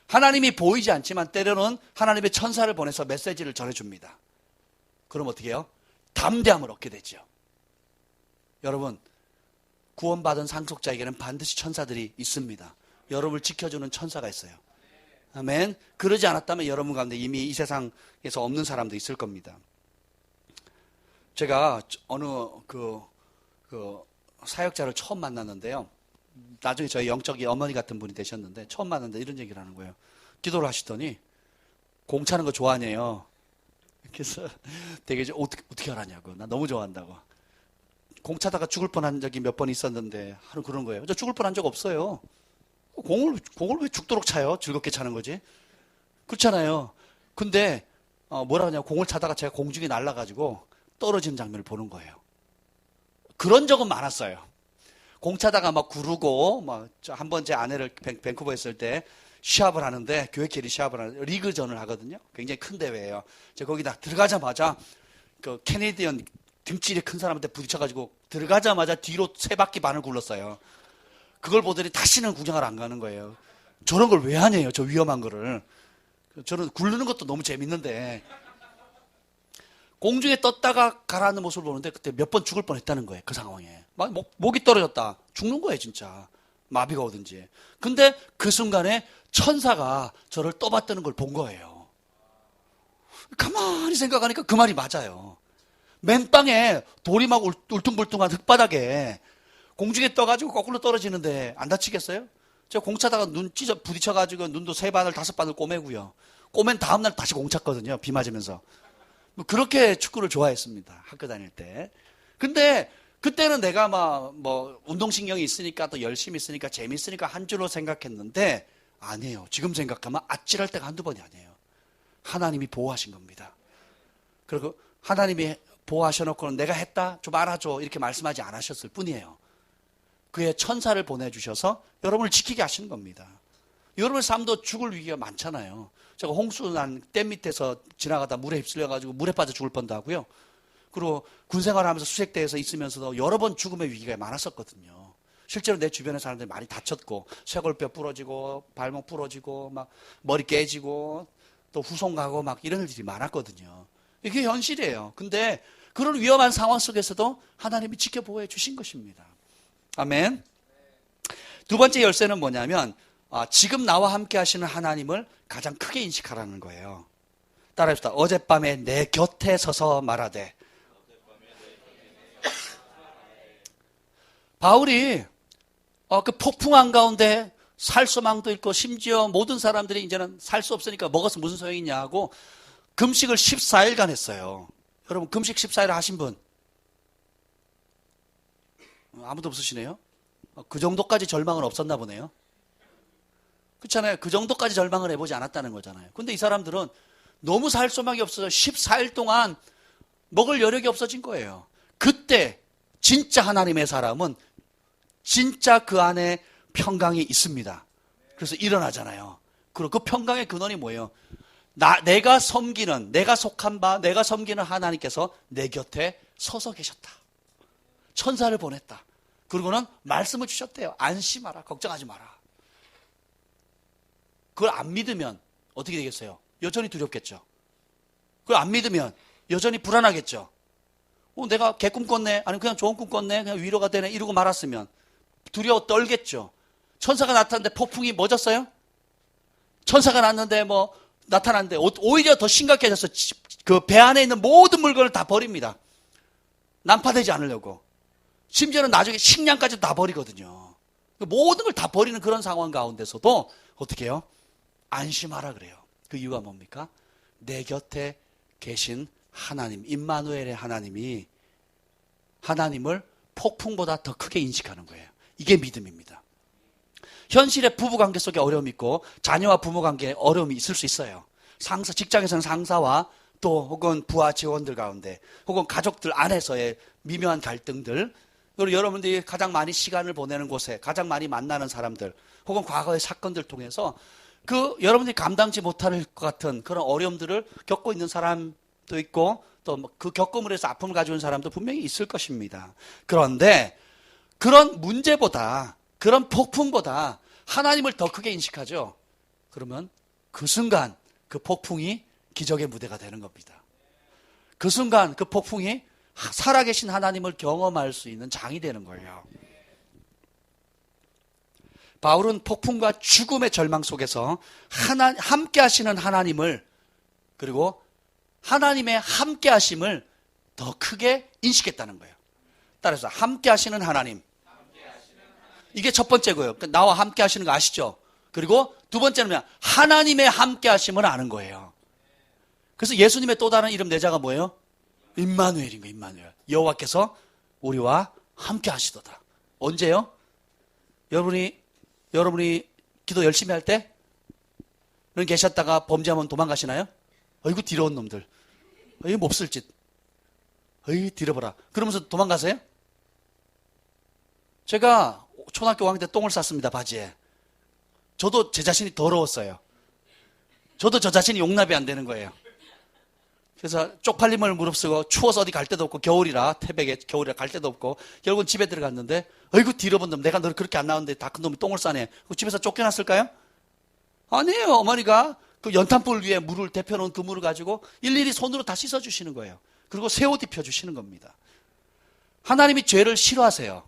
하나님이 보이지 않지만 때로는 하나님의 천사를 보내서 메시지를 전해줍니다. 그럼 어떻게 해요? 담대함을 얻게 되죠. 여러분 구원받은 상속자에게는 반드시 천사들이 있습니다. 여러분을 지켜주는 천사가 있어요. 아멘. 그러지 않았다면 여러분 가운데 이미 이 세상에서 없는 사람도 있을 겁니다. 제가 어느 사역자를 처음 만났는데요. 나중에 저희 영적인 어머니 같은 분이 되셨는데 처음 만났는데 이런 얘기를 하는 거예요. 기도를 하시더니 공차는 거 좋아하네요. 그래서 되게 어떻게 알았냐고. 나 너무 좋아한다고. 공차다가 죽을 뻔한 적이 몇 번 있었는데 하루 그런 거예요. 저 죽을 뻔한 적 없어요. 공을 왜 죽도록 차요? 즐겁게 차는 거지. 그렇잖아요. 근데 뭐라 하냐고 공을 차다가 제가 공중에 날아가지고 떨어지는 장면을 보는 거예요. 그런 적은 많았어요. 공 차다가 막 구르고 한 번 제 아내를 밴쿠버에 있을 때 시합을 하는데 교회끼리 시합을 하는데 리그전을 하거든요. 굉장히 큰 대회예요. 제가 거기다 들어가자마자 그 캐네디언 등줄이 큰 사람한테 부딪혀가지고 들어가자마자 뒤로 3바퀴 반을 굴렀어요. 그걸 보더니 다시는 구경을 안 가는 거예요. 저런 걸 왜 하냐요, 저 위험한 거를. 저는 굴르는 것도 너무 재밌는데 공중에 떴다가 가라앉는 모습을 보는데 그때 몇 번 죽을 뻔했다는 거예요. 그 상황에 막 목이 떨어졌다 죽는 거예요. 진짜 마비가 오든지. 근데 그 순간에 천사가 저를 떠받드는 걸 본 거예요. 가만히 생각하니까 그 말이 맞아요. 맨땅에 돌이 막 울퉁불퉁한 흙바닥에 공중에 떠가지고 거꾸로 떨어지는데 안 다치겠어요? 제가 공 차다가 눈 부딪혀가지고 눈도 3바늘 5바늘 꼬매고요. 꼬맨 다음날 다시 공 찼거든요. 비 맞으면서. 그렇게 축구를 좋아했습니다. 학교 다닐 때. 근데 그때는 내가 운동신경이 있으니까 또 열심히 있으니까 재밌으니까 한 줄로 생각했는데 아니에요. 지금 생각하면 아찔할 때가 한두 번이 아니에요. 하나님이 보호하신 겁니다. 그리고 하나님이 보호하셔놓고는 내가 했다? 좀 알아줘. 이렇게 말씀하지 않으셨을 뿐이에요. 그의 천사를 보내주셔서 여러분을 지키게 하시는 겁니다. 여러분의 삶도 죽을 위기가 많잖아요. 제가 홍수 난 댐 밑에서 지나가다 물에 휩쓸려가지고 물에 빠져 죽을 뻔도 하고요. 그리고 군 생활하면서 수색대에서 있으면서도 여러 번 죽음의 위기가 많았었거든요. 실제로 내 주변의 사람들이 많이 다쳤고 쇄골뼈 부러지고 발목 부러지고 막 머리 깨지고 또 후손 가고 막 이런 일들이 많았거든요. 이게 현실이에요. 근데 그런 위험한 상황 속에서도 하나님이 지켜보호해 주신 것입니다. 아멘. 두 번째 열쇠는 뭐냐면 지금 나와 함께 하시는 하나님을 가장 크게 인식하라는 거예요. 따라합시다. 어젯밤에 내 곁에 서서 말하되. 바울이 그 폭풍 한가운데 살 소망도 있고 심지어 모든 사람들이 이제는 살 수 없으니까 먹어서 무슨 소용이 있냐 하고 금식을 14일간 했어요. 여러분 금식 14일 하신 분? 아무도 없으시네요. 그 정도까지 절망은 없었나 보네요. 그렇잖아요. 그 정도까지 절망을 해보지 않았다는 거잖아요. 근데 이 사람들은 너무 살 소망이 없어서 14일 동안 먹을 여력이 없어진 거예요. 그때 진짜 하나님의 사람은 진짜 그 안에 평강이 있습니다. 그래서 일어나잖아요. 그리고 그 평강의 근원이 뭐예요? 내가 섬기는, 내가 속한 바, 내가 섬기는 하나님께서 내 곁에 서서 계셨다. 천사를 보냈다. 그리고는 말씀을 주셨대요. 안심하라. 걱정하지 마라. 그걸 안 믿으면 어떻게 되겠어요? 여전히 두렵겠죠. 그걸 안 믿으면 여전히 불안하겠죠. 내가 개꿈 꿨네. 아니면 그냥 좋은 꿈 꿨네. 그냥 위로가 되네. 이러고 말았으면 두려워 떨겠죠. 천사가 나타났는데 폭풍이 멎었어요? 천사가 나타났는데 오히려 더 심각해져서 그 배 안에 있는 모든 물건을 다 버립니다. 난파되지 않으려고. 심지어는 나중에 식량까지 다 버리거든요. 모든 걸 다 버리는 그런 상황 가운데서도 어떻게 해요? 안심하라 그래요. 그 이유가 뭡니까? 내 곁에 계신 하나님, 임마누엘의 하나님이 하나님을 폭풍보다 더 크게 인식하는 거예요. 이게 믿음입니다. 현실의 부부관계 속에 어려움이 있고 자녀와 부모관계에 어려움이 있을 수 있어요. 직장에서는 상사와 또 혹은 부하 직원들 가운데 혹은 가족들 안에서의 미묘한 갈등들, 그리고 여러분들이 가장 많이 시간을 보내는 곳에 가장 많이 만나는 사람들 혹은 과거의 사건들 통해서 그 여러분들이 감당치 못할 것 같은 그런 어려움들을 겪고 있는 사람도 있고 또 그 겪음으로 해서 아픔을 가지고 있는 사람도 분명히 있을 것입니다. 그런데 그런 문제보다 그런 폭풍보다 하나님을 더 크게 인식하죠. 그러면 그 순간 그 폭풍이 기적의 무대가 되는 겁니다. 그 순간 그 폭풍이 살아계신 하나님을 경험할 수 있는 장이 되는 거예요. 바울은 폭풍과 죽음의 절망 속에서 함께 하시는 하나님을, 그리고 하나님의 함께 하심을 더 크게 인식했다는 거예요. 따라서 함께 하시는 하나님, 이게 첫 번째고요. 나와 함께 하시는 거 아시죠? 그리고 두 번째는 하나님의 함께 하심을 아는 거예요. 그래서 예수님의 또 다른 이름 내자가 뭐예요? 임마누엘인 거예요. 임마누엘. 여호와께서 우리와 함께 하시도다. 언제요? 여러분이 기도 열심히 할 때? 계셨다가 범죄하면 도망가시나요? 어이구 더러운 놈들. 어이 몹쓸 짓. 어이 뒤려봐라. 그러면서 도망가세요? 제가 초등학교 5학년 때 똥을 쌌습니다. 바지에. 저도 제 자신이 더러웠어요. 저도 저 자신이 용납이 안 되는 거예요. 그래서 쪽팔림을 무릅쓰고 추워서 어디 갈 데도 없고 겨울이라 태백에 겨울이라 갈 데도 없고 결국은 집에 들어갔는데 어이구 뒤러본 놈, 내가 너를 그렇게 안 나오는데 다 큰 놈이 똥을 싸네. 집에서 쫓겨났을까요? 아니에요. 어머니가 그 연탄불 위에 물을 데펴놓은 그 물을 가지고 일일이 손으로 다 씻어주시는 거예요. 그리고 새 옷 입혀주시는 겁니다. 하나님이 죄를 싫어하세요.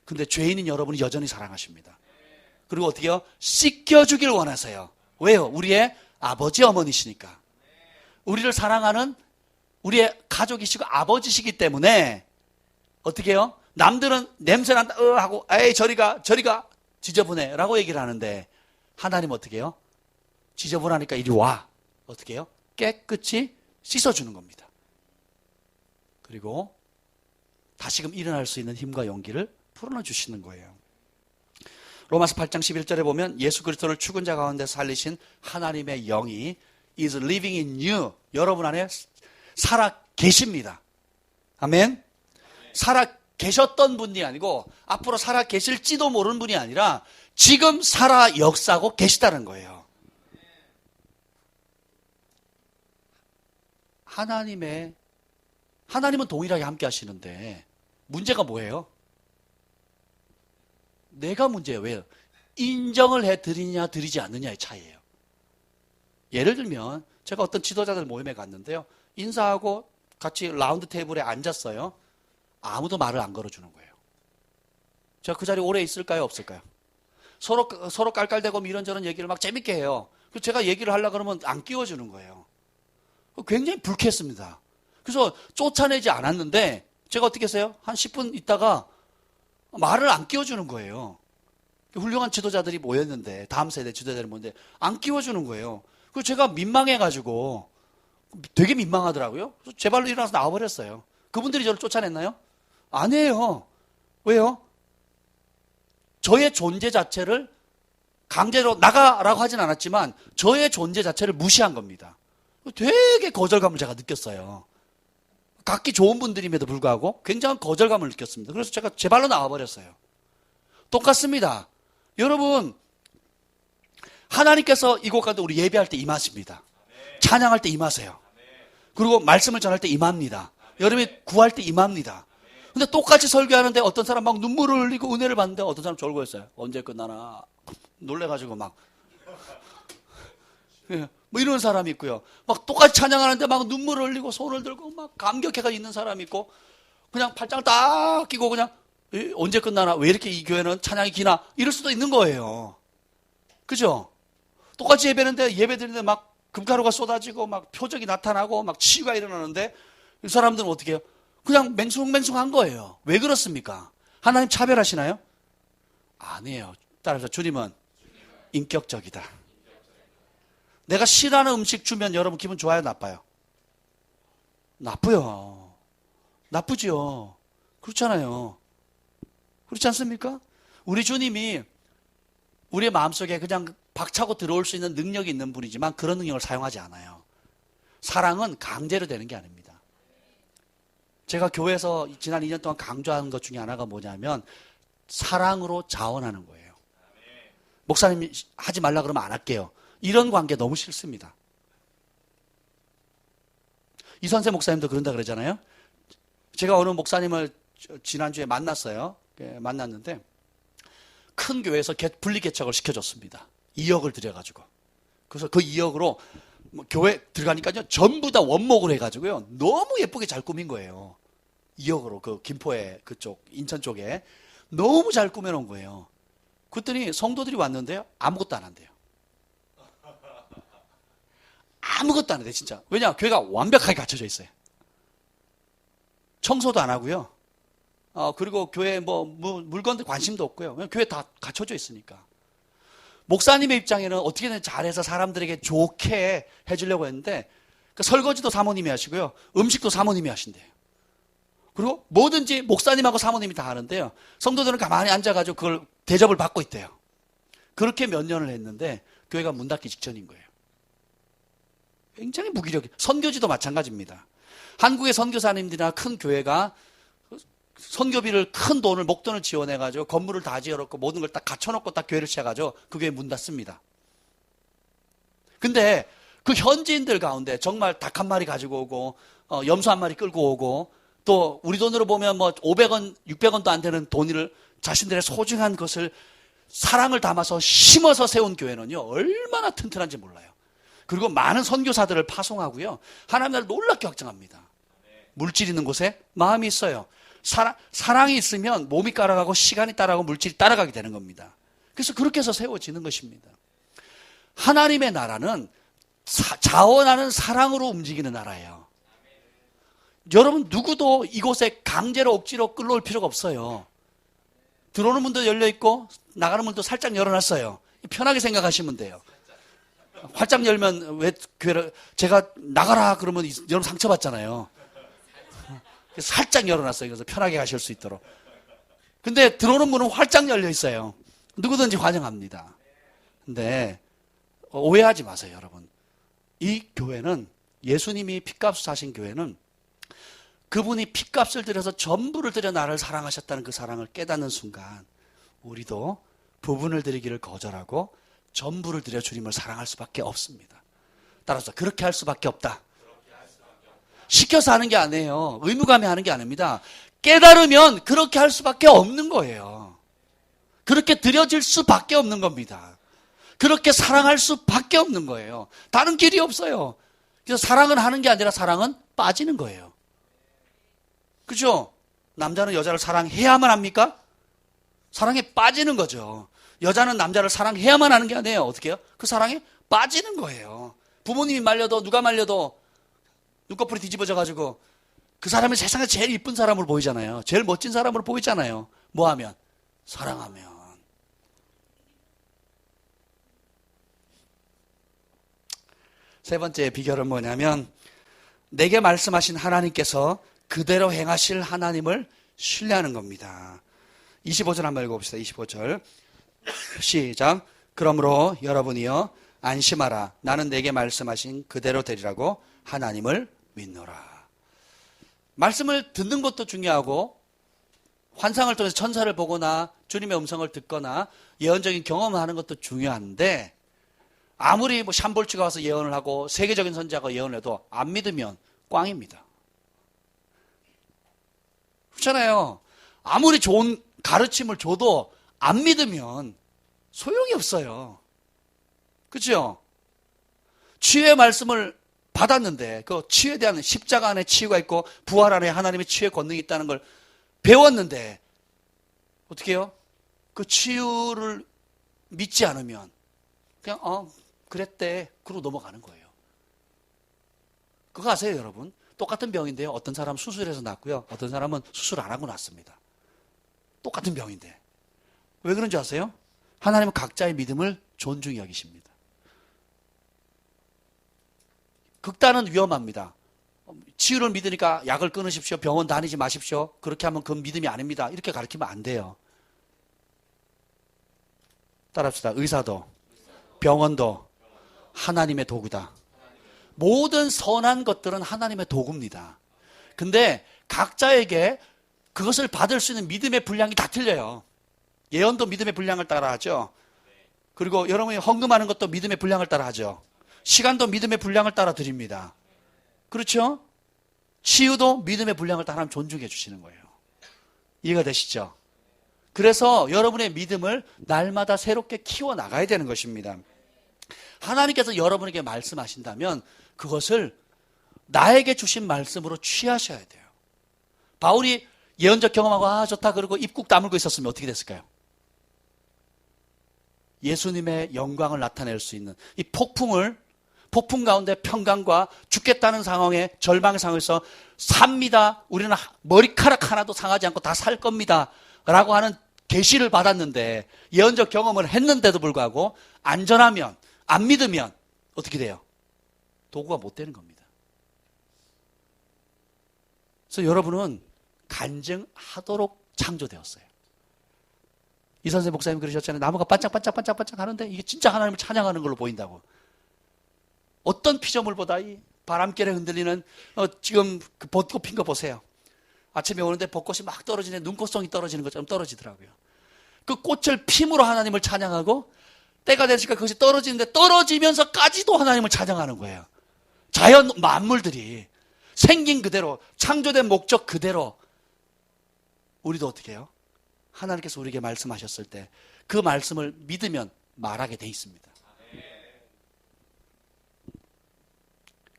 근데 죄인인 여러분이 여전히 사랑하십니다. 그리고 어떻게 해요? 씻겨주길 원하세요. 왜요? 우리의 아버지 어머니시니까. 우리를 사랑하는 우리의 가족이시고 아버지시기 때문에 어떻게 해요? 남들은 냄새난다 하고 에이 저리가 지저분해 라고 얘기를 하는데 하나님 어떻게 해요? 지저분하니까 이리 와. 어떻게 해요? 깨끗이 씻어주는 겁니다. 그리고 다시금 일어날 수 있는 힘과 용기를 풀어주시는 거예요. 로마서 8장 11절에 보면 예수 그리스도를 죽은 자 가운데 살리신 하나님의 영이 is living in you. 여러분 안에 살아 계십니다. 아멘. 살아 계셨던 분이 아니고 앞으로 살아 계실지도 모르는 분이 아니라 지금 살아 역사하고 계시다는 거예요. 하나님은 동일하게 함께 하시는데 문제가 뭐예요? 내가 문제예요. 왜요? 인정을 해드리냐 드리지 않느냐의 차이예요. 예를 들면 제가 어떤 지도자들 모임에 갔는데요. 인사하고 같이 라운드 테이블에 앉았어요. 아무도 말을 안 걸어주는 거예요. 제가 그 자리에 오래 있을까요? 없을까요? 서로 깔깔대고 이런저런 얘기를 막 재밌게 해요. 그래서 제가 얘기를 하려고 그러면 안 끼워주는 거예요. 굉장히 불쾌했습니다. 그래서 쫓아내지 않았는데 제가 어떻게 했어요? 한 10분 있다가 말을 안 끼워주는 거예요. 훌륭한 지도자들이 모였는데, 다음 세대 지도자들이 모였는데 안 끼워주는 거예요. 그래서 제가 민망해가지고 되게 민망하더라고요. 그래서 제 발로 일어나서 나와버렸어요. 그분들이 저를 쫓아냈나요? 아니에요. 왜요? 저의 존재 자체를 강제로 나가라고 하진 않았지만 저의 존재 자체를 무시한 겁니다. 되게 거절감을 제가 느꼈어요. 각기 좋은 분들임에도 불구하고 굉장한 거절감을 느꼈습니다. 그래서 제가 제 발로 나와버렸어요. 똑같습니다. 여러분, 하나님께서 이곳 가운데 우리 예배할 때 임하십니다. 찬양할 때 임하세요. 그리고 말씀을 전할 때 임합니다. 여러분이 구할 때 임합니다. 근데 똑같이 설교하는데 어떤 사람 막 눈물을 흘리고 은혜를 받는데 어떤 사람 졸고 있어요. 언제 끝나나 놀래가지고 막 뭐 이런 사람이 있고요. 막 똑같이 찬양하는데 막 눈물을 흘리고 손을 들고 막 감격해가 있는 사람이 있고, 그냥 팔짱을 딱 끼고 그냥 언제 끝나나, 왜 이렇게 이 교회는 찬양이 기나, 이럴 수도 있는 거예요. 그죠? 똑같이 예배는데 예배 드리는데 막 금가루가 쏟아지고 막 표적이 나타나고 막 치유가 일어나는데 이 사람들은 어떻게 해요? 그냥 맹숭맹숭한 거예요. 왜 그렇습니까? 하나님 차별하시나요? 아니에요. 따라서 주님은 인격적이다. 내가 싫어하는 음식 주면 여러분 기분 좋아요, 나빠요? 나쁘요. 나쁘죠. 그렇잖아요. 그렇지 않습니까? 우리 주님이 우리의 마음속에 그냥 박차고 들어올 수 있는 능력이 있는 분이지만 그런 능력을 사용하지 않아요. 사랑은 강제로 되는 게 아닙니다. 제가 교회에서 지난 2년 동안 강조하는 것 중에 하나가 뭐냐면 사랑으로 자원하는 거예요. 목사님이 하지 말라 그러면 안 할게요. 이런 관계 너무 싫습니다. 이선세 목사님도 그런다 그러잖아요. 제가 어느 목사님을 지난주에 만났어요. 만났는데 큰 교회에서 분리개척을 시켜줬습니다. 2억을 들여가지고. 그래서 그 2억으로 교회 들어가니까요, 전부 다 원목으로 해가지고요, 너무 예쁘게 잘 꾸민 거예요. 2억으로 그 김포에 그쪽 인천 쪽에 너무 잘 꾸며놓은 거예요. 그랬더니 성도들이 왔는데요, 아무것도 안 한대요. 아무것도 안 해요, 진짜. 왜냐? 교회가 완벽하게 갖춰져 있어요. 청소도 안 하고요. 그리고 교회 물건들 관심도 없고요. 그냥 교회 다 갖춰져 있으니까. 목사님의 입장에는 어떻게든 잘해서 사람들에게 좋게 해주려고 했는데, 그 설거지도 사모님이 하시고요, 음식도 사모님이 하신대요. 그리고 뭐든지 목사님하고 사모님이 다 하는데요, 성도들은 가만히 앉아가지고 그걸 대접을 받고 있대요. 그렇게 몇 년을 했는데 교회가 문 닫기 직전인 거예요. 굉장히 무기력해. 선교지도 마찬가지입니다. 한국의 선교사님들이나 큰 교회가 선교비를 큰 돈을, 목돈을 지원해가지고 건물을 다 지어놓고 모든 걸 딱 갖춰놓고 딱 교회를 시작하죠. 그 교회 문 닫습니다. 근데 그 현지인들 가운데 정말 닭 한 마리 가지고 오고, 염소 한 마리 끌고 오고, 또 우리 돈으로 보면 500원, 600원도 안 되는 돈을 자신들의 소중한 것을 사랑을 담아서 심어서 세운 교회는요, 얼마나 튼튼한지 몰라요. 그리고 많은 선교사들을 파송하고요, 하나님 나라를 놀랍게 확장합니다. 물질 있는 곳에 마음이 있어요. 사랑이 있으면 몸이 따라가고 시간이 따라가고 물질이 따라가게 되는 겁니다. 그래서 그렇게 해서 세워지는 것입니다. 하나님의 나라는 자원하는 사랑으로 움직이는 나라예요. 여러분, 누구도 이곳에 강제로 억지로 끌어올 필요가 없어요. 들어오는 문도 열려있고 나가는 문도 살짝 열어놨어요. 편하게 생각하시면 돼요. 활짝 열면 왜 교회를, 제가 나가라 그러면 여러분 상처받잖아요. 살짝 열어놨어요. 그래서 편하게 가실 수 있도록. 근데 들어오는 문은 활짝 열려 있어요. 누구든지 환영합니다. 근데 오해하지 마세요, 여러분. 이 교회는, 예수님이 핏값을 사신 교회는 그분이 핏값을 들여서 전부를 들여 나를 사랑하셨다는 그 사랑을 깨닫는 순간 우리도 부분을 드리기를 거절하고 전부를 들여 주님을 사랑할 수밖에 없습니다. 따라서 그렇게 할 수밖에 없다. 시켜서 하는 게 아니에요. 의무감에 하는 게 아닙니다. 깨달으면 그렇게 할 수밖에 없는 거예요. 그렇게 드려질 수밖에 없는 겁니다. 그렇게 사랑할 수밖에 없는 거예요. 다른 길이 없어요. 그래서 사랑은 하는 게 아니라 사랑은 빠지는 거예요. 그죠? 남자는 여자를 사랑해야만 합니까? 사랑에 빠지는 거죠. 여자는 남자를 사랑해야만 하는 게 아니에요. 어떻게 해요? 그 사랑에 빠지는 거예요. 부모님이 말려도, 누가 말려도 눈꺼풀이 뒤집어져가지고 그 사람이 세상에 제일 이쁜 사람으로 보이잖아요. 제일 멋진 사람으로 보이잖아요. 뭐 하면? 사랑하면. 세 번째 비결은 뭐냐면 내게 말씀하신 하나님께서 그대로 행하실 하나님을 신뢰하는 겁니다. 25절 한번 읽어봅시다. 25절 시작. 그러므로 여러분이여 안심하라. 나는 내게 말씀하신 그대로 되리라고 하나님을 믿노라. 말씀을 듣는 것도 중요하고 환상을 통해서 천사를 보거나 주님의 음성을 듣거나 예언적인 경험을 하는 것도 중요한데 아무리 뭐 샴볼츠가 와서 예언을 하고 세계적인 선지자가 예언을 해도 안 믿으면 꽝입니다. 그렇잖아요. 아무리 좋은 가르침을 줘도 안 믿으면 소용이 없어요. 그렇죠? 치유의 말씀을 받았는데 그 치유에 대한 십자가 안에 치유가 있고 부활 안에 하나님의 치유의 권능이 있다는 걸 배웠는데 어떻게 해요? 그 치유를 믿지 않으면 그냥 그랬대 그러고 넘어가는 거예요. 그거 아세요 여러분? 똑같은 병인데요. 어떤 사람은 수술해서 낫고요. 어떤 사람은 수술 안 하고 낫습니다. 똑같은 병인데. 왜 그런지 아세요? 하나님은 각자의 믿음을 존중히 여기십니다. 극단은 위험합니다. 치유를 믿으니까 약을 끊으십시오. 병원 다니지 마십시오. 그렇게 하면 그건 믿음이 아닙니다. 이렇게 가르치면 안 돼요. 따라합시다. 의사도 병원도 하나님의 도구다. 모든 선한 것들은 하나님의 도구입니다. 근데 각자에게 그것을 받을 수 있는 믿음의 분량이 다 틀려요. 예언도 믿음의 분량을 따라 하죠. 그리고 여러분이 헌금하는 것도 믿음의 분량을 따라 하죠. 시간도 믿음의 분량을 따라 드립니다. 그렇죠? 치유도 믿음의 분량을 따라 하면 존중해 주시는 거예요. 이해가 되시죠? 그래서 여러분의 믿음을 날마다 새롭게 키워나가야 되는 것입니다. 하나님께서 여러분에게 말씀하신다면 그것을 나에게 주신 말씀으로 취하셔야 돼요. 바울이 예언적 경험하고 좋다 그러고 입국 다물고 있었으면 어떻게 됐을까요? 예수님의 영광을 나타낼 수 있는 이 폭풍 가운데 평강과 죽겠다는 상황에 절망의 상황에서 삽니다. 우리는 머리카락 하나도 상하지 않고 다 살 겁니다. 라고 하는 계시를 받았는데 예언적 경험을 했는데도 불구하고 안전하면 안 믿으면 어떻게 돼요? 도구가 못 되는 겁니다. 그래서 여러분은 간증하도록 창조되었어요. 이선생 목사님 그러셨잖아요. 나무가 반짝반짝반짝반짝 하는데 이게 진짜 하나님을 찬양하는 걸로 보인다고. 어떤 피조물보다 이 바람결에 흔들리는 지금 그 벚꽃 핀 거 보세요. 아침에 오는데 벚꽃이 막 떨어지네. 눈꽃송이 떨어지는 것처럼 떨어지더라고요. 그 꽃을 핌으로 하나님을 찬양하고 때가 되니까 그것이 떨어지는데 떨어지면서까지도 하나님을 찬양하는 거예요. 자연 만물들이 생긴 그대로 창조된 목적 그대로 우리도 어떻게 해요? 하나님께서 우리에게 말씀하셨을 때 그 말씀을 믿으면 말하게 돼 있습니다.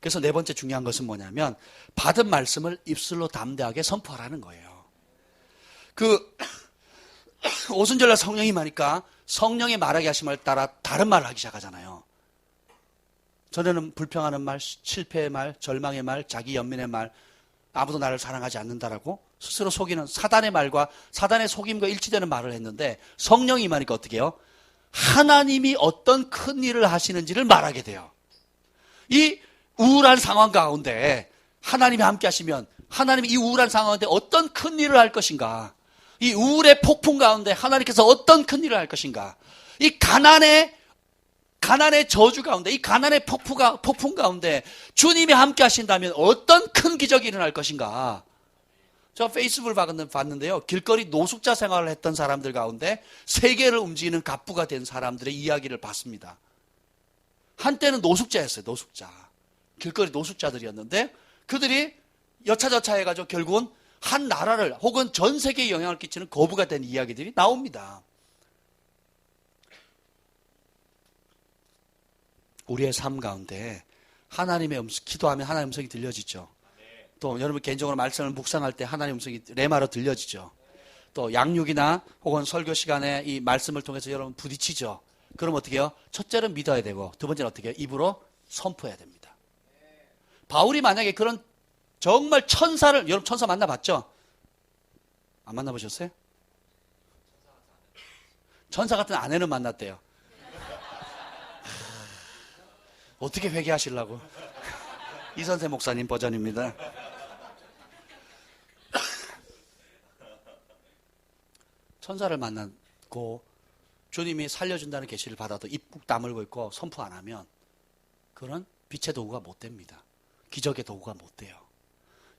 그래서 네 번째 중요한 것은 뭐냐면 받은 말씀을 입술로 담대하게 선포하라는 거예요. 그 오순절날 성령이 임하니까 성령의 말하게 하심을 따라 다른 말을 하기 시작하잖아요. 전에는 불평하는 말, 실패의 말, 절망의 말, 자기 연민의 말, 아무도 나를 사랑하지 않는다라고 스스로 속이는 사단의 말과 사단의 속임과 일치되는 말을 했는데 성령이 임하니까 어떻게 해요? 하나님이 어떤 큰 일을 하시는지를 말하게 돼요. 이 우울한 상황 가운데 하나님이 함께 하시면 하나님이 이 우울한 상황 가운데 어떤 큰 일을 할 것인가? 이 우울의 폭풍 가운데 하나님께서 어떤 큰 일을 할 것인가? 이 가난의 저주 가운데, 이 가난의 폭풍 가운데 주님이 함께 하신다면 어떤 큰 기적이 일어날 것인가? 저 페이스북을 봤는데요. 길거리 노숙자 생활을 했던 사람들 가운데 세계를 움직이는 갑부가 된 사람들의 이야기를 봤습니다. 한때는 노숙자였어요. 노숙자. 길거리 노숙자들이었는데 그들이 여차저차 해가지고 결국은 한 나라를 혹은 전 세계에 영향을 끼치는 거부가 된 이야기들이 나옵니다. 우리의 삶 가운데 하나님의 기도하면 하나님의 음성이 들려지죠. 또 여러분 개인적으로 말씀을 묵상할 때 하나님의 음성이 레마로 들려지죠. 또 양육이나 혹은 설교 시간에 이 말씀을 통해서 여러분 부딪히죠. 그럼 어떻게 해요? 첫째는 믿어야 되고 두 번째는 어떻게 해요? 입으로 선포해야 됩니다. 바울이 만약에 그런 정말 천사를, 여러분 천사 만나봤죠? 안 만나보셨어요? 천사 같은 아내는 만났대요. 어떻게 회개하시려고? 이선세 목사님 버전입니다. 천사를 만났고 주님이 살려준다는 계시를 받아도 입 꾹 다물고 있고 선포 안 하면 그건 빛의 도구가 못 됩니다. 기적의 도구가 못 돼요.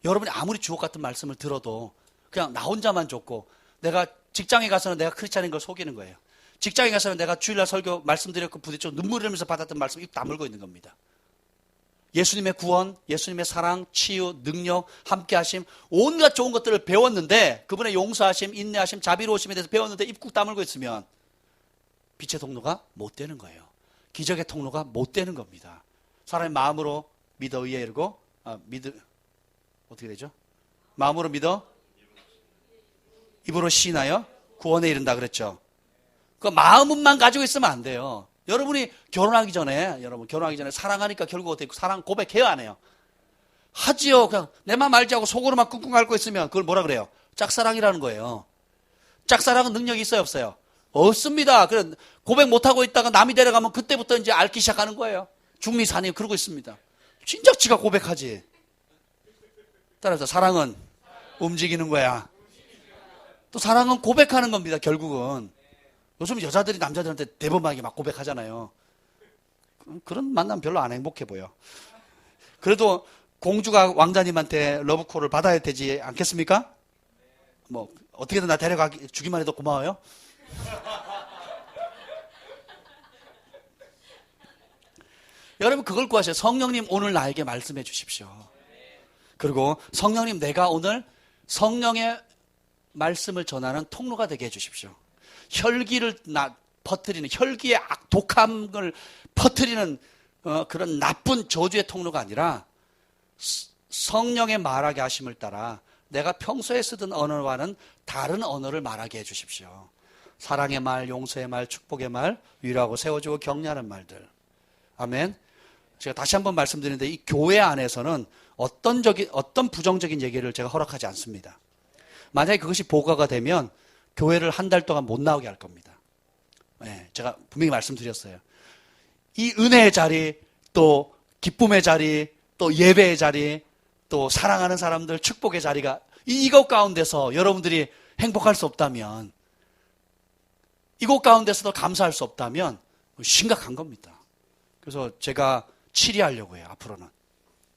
여러분이 아무리 주옥 같은 말씀을 들어도 그냥 나 혼자만 좋고, 내가 직장에 가서는 내가 크리스찬인 걸 속이는 거예요. 직장에 가서는 내가 주일날 설교 말씀드렸고 부딪혀 눈물 흘리면서 받았던 말씀 입 다물고 있는 겁니다. 예수님의 구원, 예수님의 사랑, 치유, 능력, 함께하심, 온갖 좋은 것들을 배웠는데, 그분의 용서하심, 인내하심, 자비로우심에 대해서 배웠는데 입 꾹 다물고 있으면 빛의 통로가 못 되는 거예요. 기적의 통로가 못 되는 겁니다. 사람의 마음으로 믿어 의에 이르고, 어떻게 되죠? 마음으로 믿어 입으로 시인하여 구원에 이른다 그랬죠. 그 마음만 가지고 있으면 안 돼요. 여러분이 결혼하기 전에 사랑하니까 결국 어떻게 사랑 고백해요, 안 해요? 하지요. 그냥 내 맘 알지 하고 속으로만 끙끙 앓고 있으면 그걸 뭐라 그래요? 짝사랑이라는 거예요. 짝사랑은 능력이 있어요, 없어요? 없습니다. 그래 고백 못하고 있다가 남이 데려가면 그때부터 이제 앓기 시작하는 거예요. 중리사님 그러고 있습니다. 진작 지가 고백하지. 따라서 사랑은 움직이는 거야. 또 사랑은 고백하는 겁니다, 결국은. 요즘 여자들이 남자들한테 대범하게 막 고백하잖아요. 그런 만남 별로 안 행복해 보여. 그래도 공주가 왕자님한테 러브콜을 받아야 되지 않겠습니까? 뭐 어떻게든 나 주기만 해도 고마워요. 여러분 그걸 구하세요. 성령님 오늘 나에게 말씀해 주십시오. 그리고 성령님 내가 오늘 성령의 말씀을 전하는 통로가 되게 해 주십시오. 혈기를 퍼뜨리는, 혈기의 독함을 퍼뜨리는 그런 나쁜 저주의 통로가 아니라 성령의 말하게 하심을 따라 내가 평소에 쓰던 언어와는 다른 언어를 말하게 해 주십시오. 사랑의 말, 용서의 말, 축복의 말, 위로하고 세워주고 격려하는 말들. 아멘. 제가 다시 한번 말씀드리는데 이 교회 안에서는 어떤 부정적인 얘기를 제가 허락하지 않습니다. 만약에 그것이 보고가 되면 교회를 한 달 동안 못 나오게 할 겁니다. 네, 제가 분명히 말씀드렸어요. 이 은혜의 자리, 또 기쁨의 자리, 또 예배의 자리, 또 사랑하는 사람들 축복의 자리가 이것 가운데서 여러분들이 행복할 수 없다면, 이곳 가운데서도 감사할 수 없다면 심각한 겁니다. 그래서 제가 치리하려고 해요. 앞으로는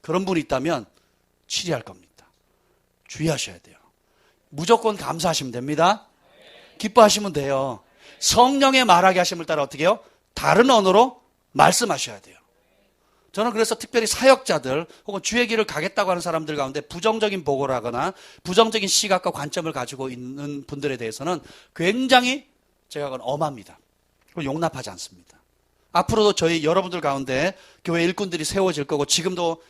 그런 분이 있다면 치리할 겁니다. 주의하셔야 돼요. 무조건 감사하시면 됩니다. 기뻐하시면 돼요. 성령의 말하게 하심을 따라 어떻게 해요? 다른 언어로 말씀하셔야 돼요. 저는 그래서 특별히 사역자들 혹은 주의 길을 가겠다고 하는 사람들 가운데 부정적인 보고를 하거나 부정적인 시각과 관점을 가지고 있는 분들에 대해서는 굉장히 제가 그건 엄합니다. 그걸 용납하지 않습니다. 앞으로도 저희 여러분들 가운데 교회 일꾼들이 세워질 거고, 지금도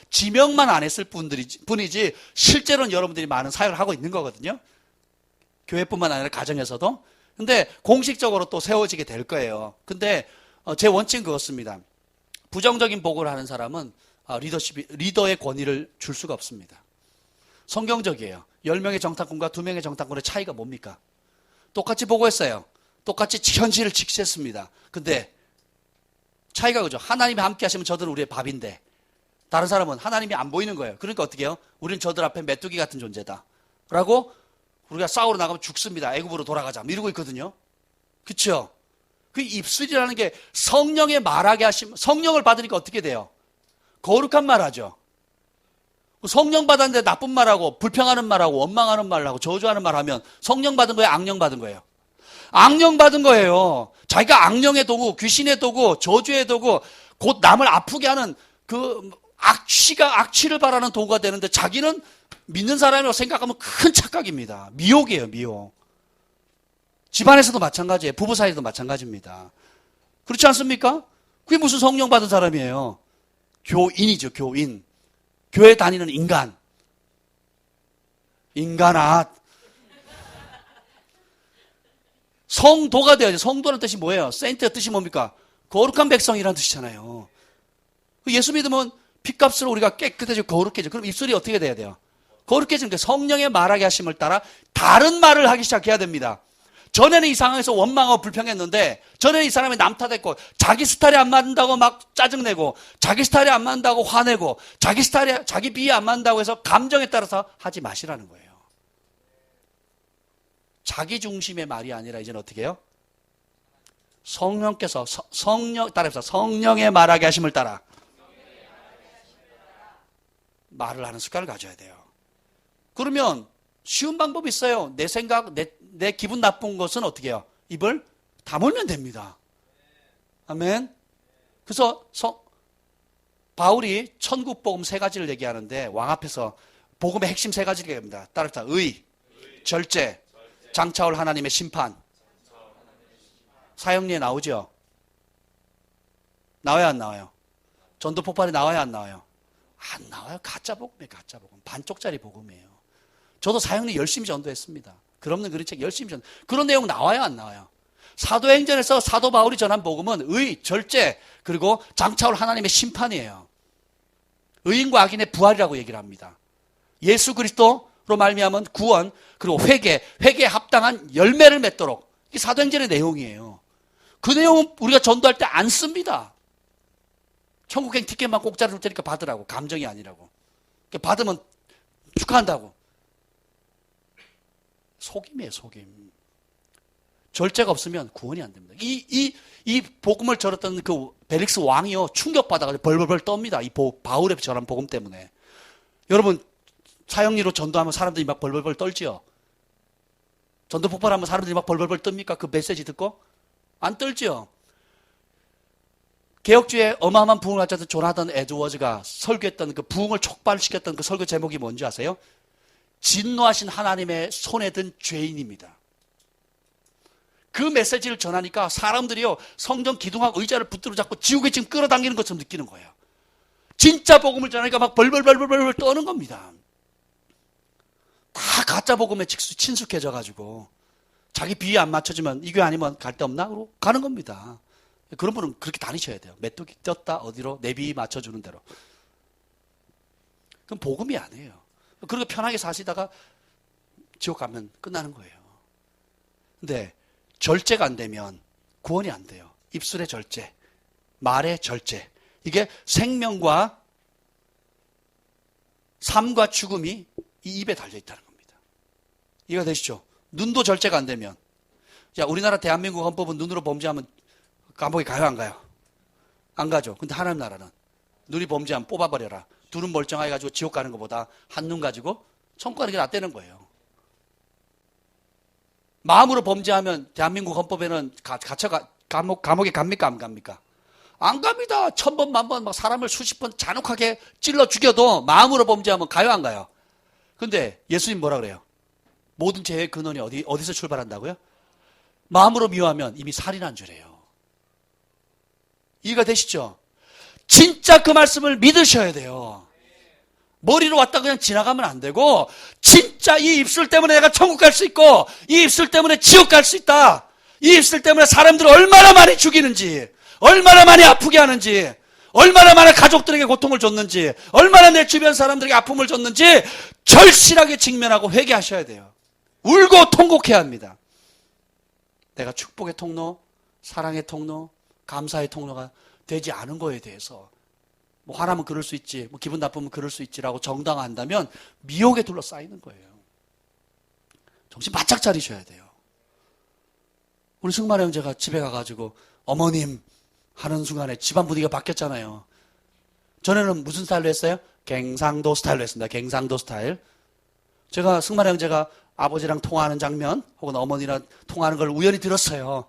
지명만 안 했을 뿐이지 실제로는 여러분들이 많은 사역을 하고 있는 거거든요. 교회뿐만 아니라 가정에서도. 근데 공식적으로 또 세워지게 될 거예요. 근데 제 원칙은 그렇습니다. 부정적인 보고를 하는 사람은 리더의 권위를 줄 수가 없습니다. 성경적이에요. 10명의 정탐꾼과 2명의 정탐꾼의 차이가 뭡니까? 똑같이 보고했어요. 똑같이 현실을 직시했습니다. 근데 차이가 그죠. 하나님이 함께 하시면 저들은 우리의 밥인데, 다른 사람은 하나님이 안 보이는 거예요. 그러니까 어떻게 해요? 우린 저들 앞에 메뚜기 같은 존재다 라고 우리가 싸우러 나가면 죽습니다. 애굽으로 돌아가자 이러고 있거든요. 그렇죠? 그 입술이라는 게 성령의 말하게 하시면, 성령을 받으니까 어떻게 돼요? 거룩한 말하죠. 성령 받았는데 나쁜 말하고 불평하는 말하고 원망하는 말하고 저주하는 말하면 성령 받은 거예요? 악령 받은 거예요? 악령 받은 거예요. 자기가 악령의 도구, 귀신의 도구, 저주의 도구, 곧 남을 아프게 하는 그 악취를 바라는 도구가 되는데, 자기는 믿는 사람이라고 생각하면 큰 착각입니다. 미혹이에요, 미혹. 집안에서도 마찬가지예요. 부부 사이에도 마찬가지입니다. 그렇지 않습니까? 그게 무슨 성령 받은 사람이에요? 교인이죠, 교인. 교회 다니는 인간. 인간아. 성도가 되어야지. 성도라는 뜻이 뭐예요? 세인트의 뜻이 뭡니까? 거룩한 백성이라는 뜻이잖아요. 예수 믿으면 핏값으로 우리가 깨끗해지고 거룩해져. 그럼 입술이 어떻게 돼야 돼요? 거룩해지는 게 성령의 말하게 하심을 따라 다른 말을 하기 시작해야 됩니다. 전에는 이 상황에서 원망하고 불평했는데, 전에는 이 사람이 남 탓했고, 자기 스타일이 안 맞는다고 막 짜증내고, 자기 스타일이 안 맞는다고 화내고, 자기 스타일이, 자기 비에 안 맞는다고 해서 감정에 따라서 하지 마시라는 거예요. 자기 중심의 말이 아니라 이제는 어떻게 해요? 성령께서, 따라해서 성령의 말하게 하심을 따라 말을 하는 습관을 가져야 돼요. 그러면 쉬운 방법이 있어요. 내 생각, 내 기분 나쁜 것은 어떻게 해요? 입을 다물면 됩니다. 아멘. 그래서 바울이 천국복음 3가지를 얘기하는데 왕 앞에서 복음의 핵심 3가지를 얘기합니다. 따라서 의, 절제, 장차올 하나님의 심판. 사형리에 나오죠? 나와요, 안 나와요? 전도 폭발이 나와요, 안 나와요? 안 나와요. 가짜 복음이에요, 가짜 복음. 반쪽짜리 복음이에요. 저도 사형리 열심히 전도했습니다. 글 없는 그런 책 열심히 전도. 그런 내용 나와요, 안 나와요? 사도행전에서 사도 바울이 전한 복음은 의, 절제, 그리고 장차올 하나님의 심판이에요. 의인과 악인의 부활이라고 얘기를 합니다. 예수 그리스도로 말미암은 구원, 그리고 회개에 합당한 열매를 맺도록. 이게 사도행전의 내용이에요. 그 내용은 우리가 전도할 때 안 씁니다. 천국행 티켓만 공짜로 줄 테니까 받으라고. 감정이 아니라고. 받으면 축하한다고. 속임이에요, 속임. 절제가 없으면 구원이 안 됩니다. 이 복음을 전했던 그 벨릭스 왕이요, 충격받아가지고 벌벌벌 떱니다. 이 바울의 전한 복음 때문에. 여러분, 사형리로 전도하면 사람들이 막 벌벌벌 떨지요? 전도 폭발하면 사람들이 막 벌벌벌 뜹니까? 그 메시지 듣고? 안 떨지요? 개혁주의 어마어마한 부흥을 가졌던 조나단 에드워즈가 설교했던 그 부흥을 촉발시켰던 그 설교 제목이 뭔지 아세요? 진노하신 하나님의 손에 든 죄인입니다. 그 메시지를 전하니까 사람들이요, 성전 기둥하고 의자를 붙들어 잡고 지옥에 지금 끌어당기는 것처럼 느끼는 거예요. 진짜 복음을 전하니까 막 벌벌벌벌벌 떠는 겁니다. 다 가짜 복음에 친숙해져가지고 자기 비위 안 맞춰주면 이 교회 아니면 갈 데 없나? 그러고 가는 겁니다. 그런 분은 그렇게 다니셔야 돼요. 메뚜기 떴다 어디로 내 비위 맞춰주는 대로. 그럼 복음이 아니에요. 그렇게 편하게 사시다가 지옥 가면 끝나는 거예요. 근데 절제가 안 되면 구원이 안 돼요. 입술의 절제, 말의 절제. 이게 생명과 삶과 죽음이 이 입에 달려있다는 겁니다. 이해가 되시죠? 눈도 절제가 안 되면. 자, 우리나라 대한민국 헌법은 눈으로 범죄하면 감옥에 가요, 안 가요? 안 가죠. 근데 하나님 나라는 눈이 범죄하면 뽑아버려라. 두 눈 멀쩡하게 가지고 지옥 가는 것보다 한 눈 가지고 천국 가는 게 낫다는 거예요. 마음으로 범죄하면 대한민국 헌법에는 감옥에 갑니까, 안 갑니까? 안 갑니다. 1000번, 만번 막 사람을 수십 번 잔혹하게 찔러 죽여도 마음으로 범죄하면 가요, 안 가요? 근데 예수님 뭐라 그래요? 모든 죄의 근원이 어디서 출발한다고요? 마음으로 미워하면 이미 살인한 죄래요. 이해가 되시죠? 진짜 그 말씀을 믿으셔야 돼요. 머리로 왔다 그냥 지나가면 안 되고, 진짜 이 입술 때문에 내가 천국 갈 수 있고, 이 입술 때문에 지옥 갈 수 있다. 이 입술 때문에 사람들을 얼마나 많이 죽이는지, 얼마나 많이 아프게 하는지, 얼마나 많은 가족들에게 고통을 줬는지, 얼마나 내 주변 사람들에게 아픔을 줬는지 절실하게 직면하고 회개하셔야 돼요. 울고 통곡해야 합니다. 내가 축복의 통로, 사랑의 통로, 감사의 통로가 되지 않은 거에 대해서 뭐 화나면 그럴 수 있지, 뭐 기분 나쁘면 그럴 수 있지라고 정당화한다면 미혹에 둘러싸이는 거예요. 정신 바짝 차리셔야 돼요. 우리 승만의 형제가 집에 가가지고 어머님 하는 순간에 집안 분위기가 바뀌었잖아요. 전에는 무슨 스타일로 했어요? 갱상도 스타일로 했습니다. 갱상도 스타일. 제가 승만의 형제가 아버지랑 통화하는 장면 혹은 어머니랑 통화하는 걸 우연히 들었어요.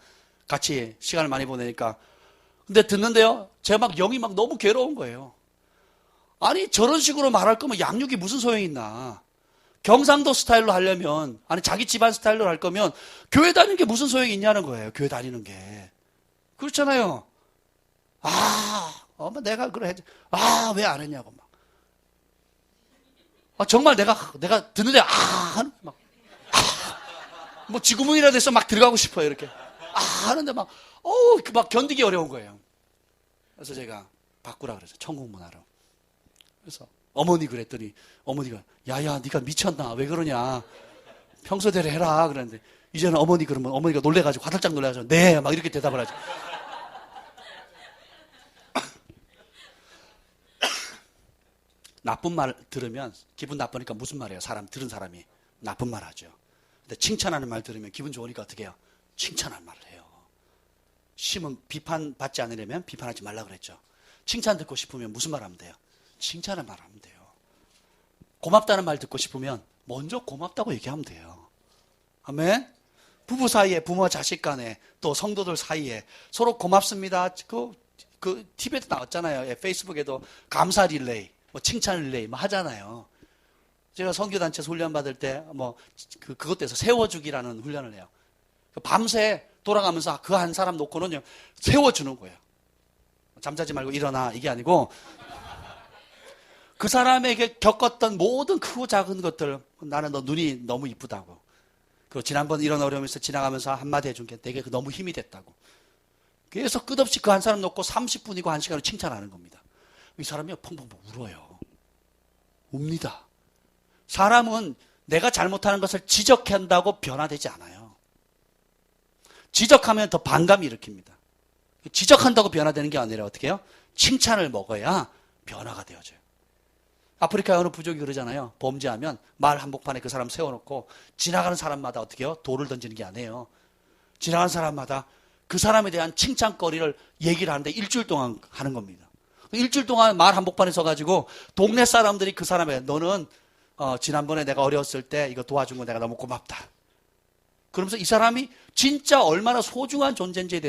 같이 시간을 많이 보내니까. 근데 듣는데요, 제가 막 영이 막 너무 괴로운 거예요. 아니, 저런 식으로 말할 거면 양육이 무슨 소용이 있나. 경상도 스타일로 하려면, 아니 자기 집안 스타일로 할 거면 교회 다니는 게 무슨 소용이 있냐는 거예요. 교회 다니는 게. 그렇잖아요. 엄마 내가 그래 왜 안 했냐고 막. 정말 내가 듣는데 뭐 지구문이라도 해서 막 들어가고 싶어요. 이렇게 하는데 막 견디기 어려운 거예요. 그래서 제가 바꾸라 그랬어요. 천국 문화로. 그래서 어머니 그랬더니 어머니가 야야 네가 미쳤나 왜 그러냐 평소대로 해라 그랬는데 이제는 어머니 그러면 어머니가 놀래가지고 화들짝 놀래가지고 네 막 이렇게 대답을 하죠. 나쁜 말 들으면 기분 나쁘니까 무슨 말이에요? 들은 사람이 나쁜 말 하죠. 근데 칭찬하는 말 들으면 기분 좋으니까 어떻게 해요? 칭찬하는 말을 해요. 심은 비판받지 않으려면 비판하지 말라 그랬죠. 칭찬 듣고 싶으면 무슨 말 하면 돼요? 칭찬의 말 하면 돼요. 고맙다는 말 듣고 싶으면 먼저 고맙다고 얘기하면 돼요. 아멘? 부부 사이에, 부모와 자식 간에, 또 성도들 사이에 서로 고맙습니다. 그 TV에도 나왔잖아요. 페이스북에도 감사 릴레이, 뭐 칭찬 릴레이 뭐 하잖아요. 제가 선교단체에서 훈련 받을 때 그것도 해서 세워주기라는 훈련을 해요. 밤새 돌아가면서 그 한 사람 놓고는요 세워주는 거예요. 잠자지 말고 일어나 이게 아니고 그 사람에게 겪었던 모든 크고 작은 것들, 나는 너 눈이 너무 이쁘다고, 그리고 지난번 이런 어려움에서 지나가면서 한마디 해준 게 내게 너무 힘이 됐다고, 그래서 끝없이 그 한 사람 놓고 30분이고 1시간을 칭찬하는 겁니다. 이 사람이 펑펑펑 울어요. 웁니다. 사람은 내가 잘못하는 것을 지적한다고 변화되지 않아요. 지적하면 더 반감이 일으킵니다. 지적한다고 변화되는 게 아니라 어떻게 해요? 칭찬을 먹어야 변화가 되어져요. 아프리카 어느 부족이 그러잖아요. 범죄하면 말 한복판에 그 사람 세워놓고 지나가는 사람마다 어떻게 해요? 돌을 던지는 게 아니에요. 지나가는 사람마다 그 사람에 대한 칭찬거리를 얘기를 하는데 일주일 동안 하는 겁니다. 일주일 동안 말 한복판에 서가지고 동네 사람들이 그 사람에게 너는 지난번에 내가 어려웠을 때 이거 도와준 거 내가 너무 고맙다. 그러면서 이 사람이 진짜 얼마나 소중한 존재인지에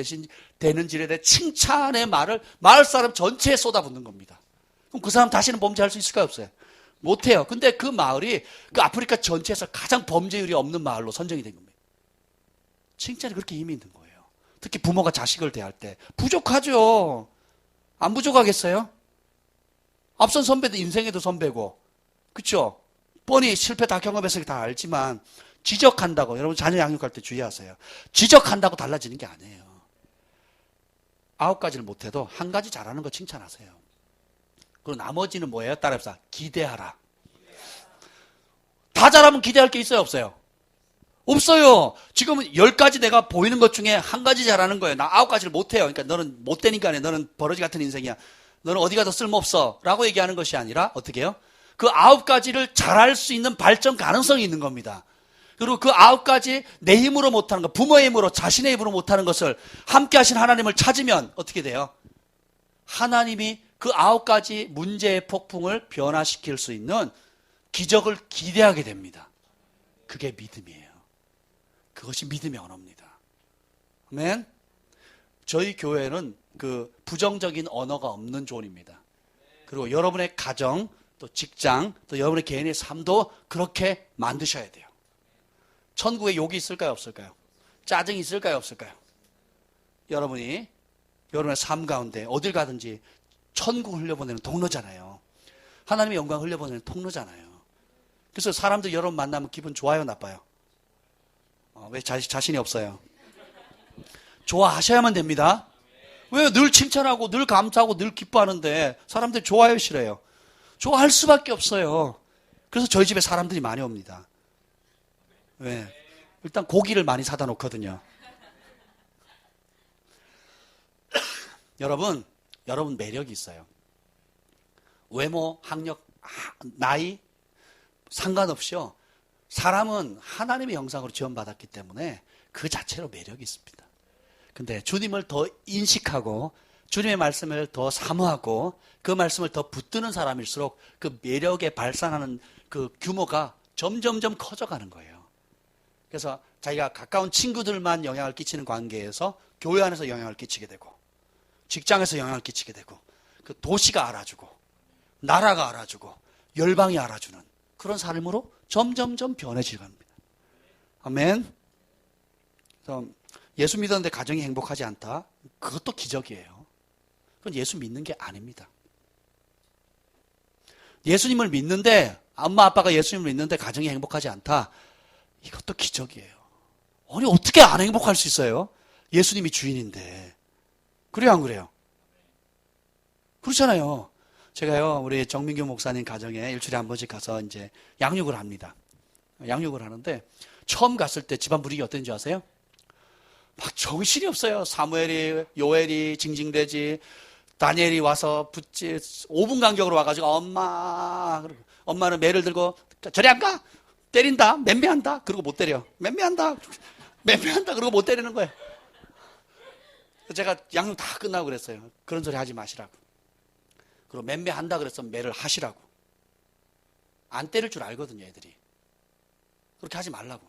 되는지에 대해 칭찬의 말을 마을 사람 전체에 쏟아붓는 겁니다. 그럼 그 사람 다시는 범죄할 수 있을까요? 없어요? 못해요. 근데 그 마을이 그 아프리카 전체에서 가장 범죄율이 없는 마을로 선정이 된 겁니다. 칭찬이 그렇게 힘이 있는 거예요. 특히 부모가 자식을 대할 때. 부족하죠. 안 부족하겠어요? 앞선 선배도 인생에도 선배고, 그렇죠? 뻔히 실패 다 경험해서 다 알지만 지적한다고, 여러분 자녀 양육할 때 주의하세요. 지적한다고 달라지는 게 아니에요. 9가지를 못해도 1가지 잘하는 거 칭찬하세요. 그리고 나머지는 뭐예요? 따라합시다. 기대하라. 다 잘하면 기대할 게 있어요? 없어요? 없어요. 지금은 10가지 내가 보이는 것 중에 1가지 잘하는 거예요. 나 9가지를 못해요. 그러니까 너는 못되니까 너는 버러지 같은 인생이야. 너는 어디 가도 쓸모없어. 라고 얘기하는 것이 아니라 어떻게 해요? 그 9가지를 잘할 수 있는 발전 가능성이 있는 겁니다. 그리고 그 9가지 내 힘으로 못하는 것, 부모의 힘으로, 자신의 힘으로 못하는 것을 함께 하신 하나님을 찾으면 어떻게 돼요? 하나님이 그 9가지 문제의 폭풍을 변화시킬 수 있는 기적을 기대하게 됩니다. 그게 믿음이에요. 그것이 믿음의 언어입니다. 아멘. 저희 교회는 그 부정적인 언어가 없는 존입니다. 그리고 여러분의 가정, 또 직장, 또 여러분의 개인의 삶도 그렇게 만드셔야 돼요. 천국에 욕이 있을까요? 없을까요? 짜증이 있을까요? 없을까요? 여러분이 여러분의 삶 가운데 어딜 가든지 천국을 흘려보내는 통로잖아요. 하나님의 영광을 흘려보내는 통로잖아요. 그래서 사람들 여러분 만나면 기분 좋아요? 나빠요? 왜 자신이 없어요? 좋아하셔야만 됩니다. 왜 늘 칭찬하고 늘 감사하고 늘 기뻐하는데 사람들이 좋아요? 싫어요? 좋아할 수밖에 없어요. 그래서 저희 집에 사람들이 많이 옵니다. 왜? 일단 고기를 많이 사다 놓거든요. 여러분 매력이 있어요. 외모, 학력, 나이 상관없이요. 사람은 하나님의 형상으로 지원받았기 때문에 그 자체로 매력이 있습니다. 근데 주님을 더 인식하고 주님의 말씀을 더 사모하고 그 말씀을 더 붙드는 사람일수록 그 매력에 발산하는 그 규모가 점점점 커져가는 거예요. 그래서 자기가 가까운 친구들만 영향을 끼치는 관계에서 교회 안에서 영향을 끼치게 되고 직장에서 영향을 끼치게 되고 그 도시가 알아주고 나라가 알아주고 열방이 알아주는 그런 삶으로 점점점 변해질 겁니다. 아멘. 그래서 예수 믿었는데 가정이 행복하지 않다? 그것도 기적이에요. 그건 예수 믿는 게 아닙니다. 예수님을 믿는데 엄마 아빠가 예수님을 믿는데 가정이 행복하지 않다? 이것도 기적이에요. 아니 어떻게 안 행복할 수 있어요? 예수님이 주인인데. 그래요 안 그래요? 그렇잖아요. 제가요 우리 정민규 목사님 가정에 일주일에 한 번씩 가서 이제 양육을 합니다. 양육을 하는데 처음 갔을 때 집안 분위기 어땠는지 아세요? 막 정신이 없어요. 사무엘이, 요엘이 징징대지, 다니엘이 와서 붙지, 5분 간격으로 와가지고 엄마, 그러고 엄마는 매를 들고 저리 안 가? 때린다? 맴매한다? 그러고 못 때려. 맴매한다? 맴매한다? 그러고 못 때리는 거예요. 제가 양육 다 끝나고 그랬어요. 그런 소리 하지 마시라고. 그리고 맴매한다 그랬으면 매를 하시라고. 안 때릴 줄 알거든요, 애들이. 그렇게 하지 말라고.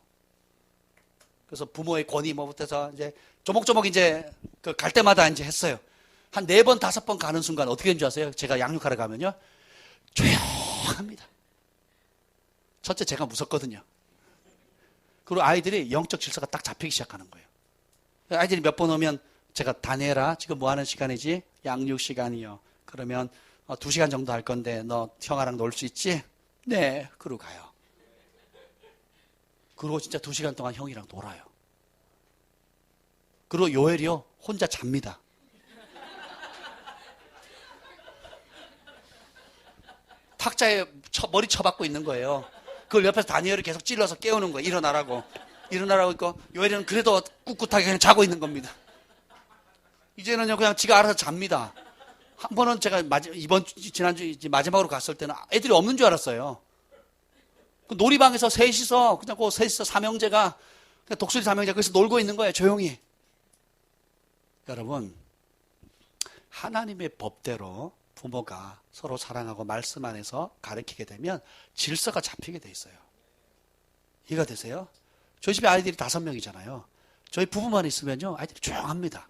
그래서 부모의 권위 뭐부터서 이제 조목조목 이제 그 갈 때마다 이제 했어요. 한 4번, 5번 가는 순간 어떻게 되는 줄 아세요? 제가 양육하러 가면요. 조용합니다. 첫째, 제가 무섭거든요. 그리고 아이들이 영적 질서가 딱 잡히기 시작하는 거예요. 아이들이 몇 번 오면 제가 다니엘아, 지금 뭐 하는 시간이지? 양육 시간이요. 그러면 2시간 정도 할 건데 너 형아랑 놀 수 있지? 네. 그러고 가요. 그리고 진짜 2시간 동안 형이랑 놀아요. 그리고 요엘이요, 혼자 잡니다. 탁자에 머리 쳐박고 있는 거예요. 그걸 옆에서 다니엘이 계속 찔러서 깨우는 거예요. 일어나라고. 일어나라고 했고, 요엘이는 그래도 꿋꿋하게 그냥 자고 있는 겁니다. 이제는요, 그냥 지가 알아서 잡니다. 한 번은 제가 지난주 마지막으로 갔을 때는 애들이 없는 줄 알았어요. 그 놀이방에서 셋이서, 그냥 그 셋이서 삼형제가, 그냥 독수리 삼형제가 거기서 놀고 있는 거예요, 조용히. 여러분, 하나님의 법대로 부모가 서로 사랑하고 말씀 안에서 가르치게 되면 질서가 잡히게 돼 있어요. 이해가 되세요? 저희 집에 아이들이 5명이잖아요. 저희 부부만 있으면요, 아이들이 조용합니다.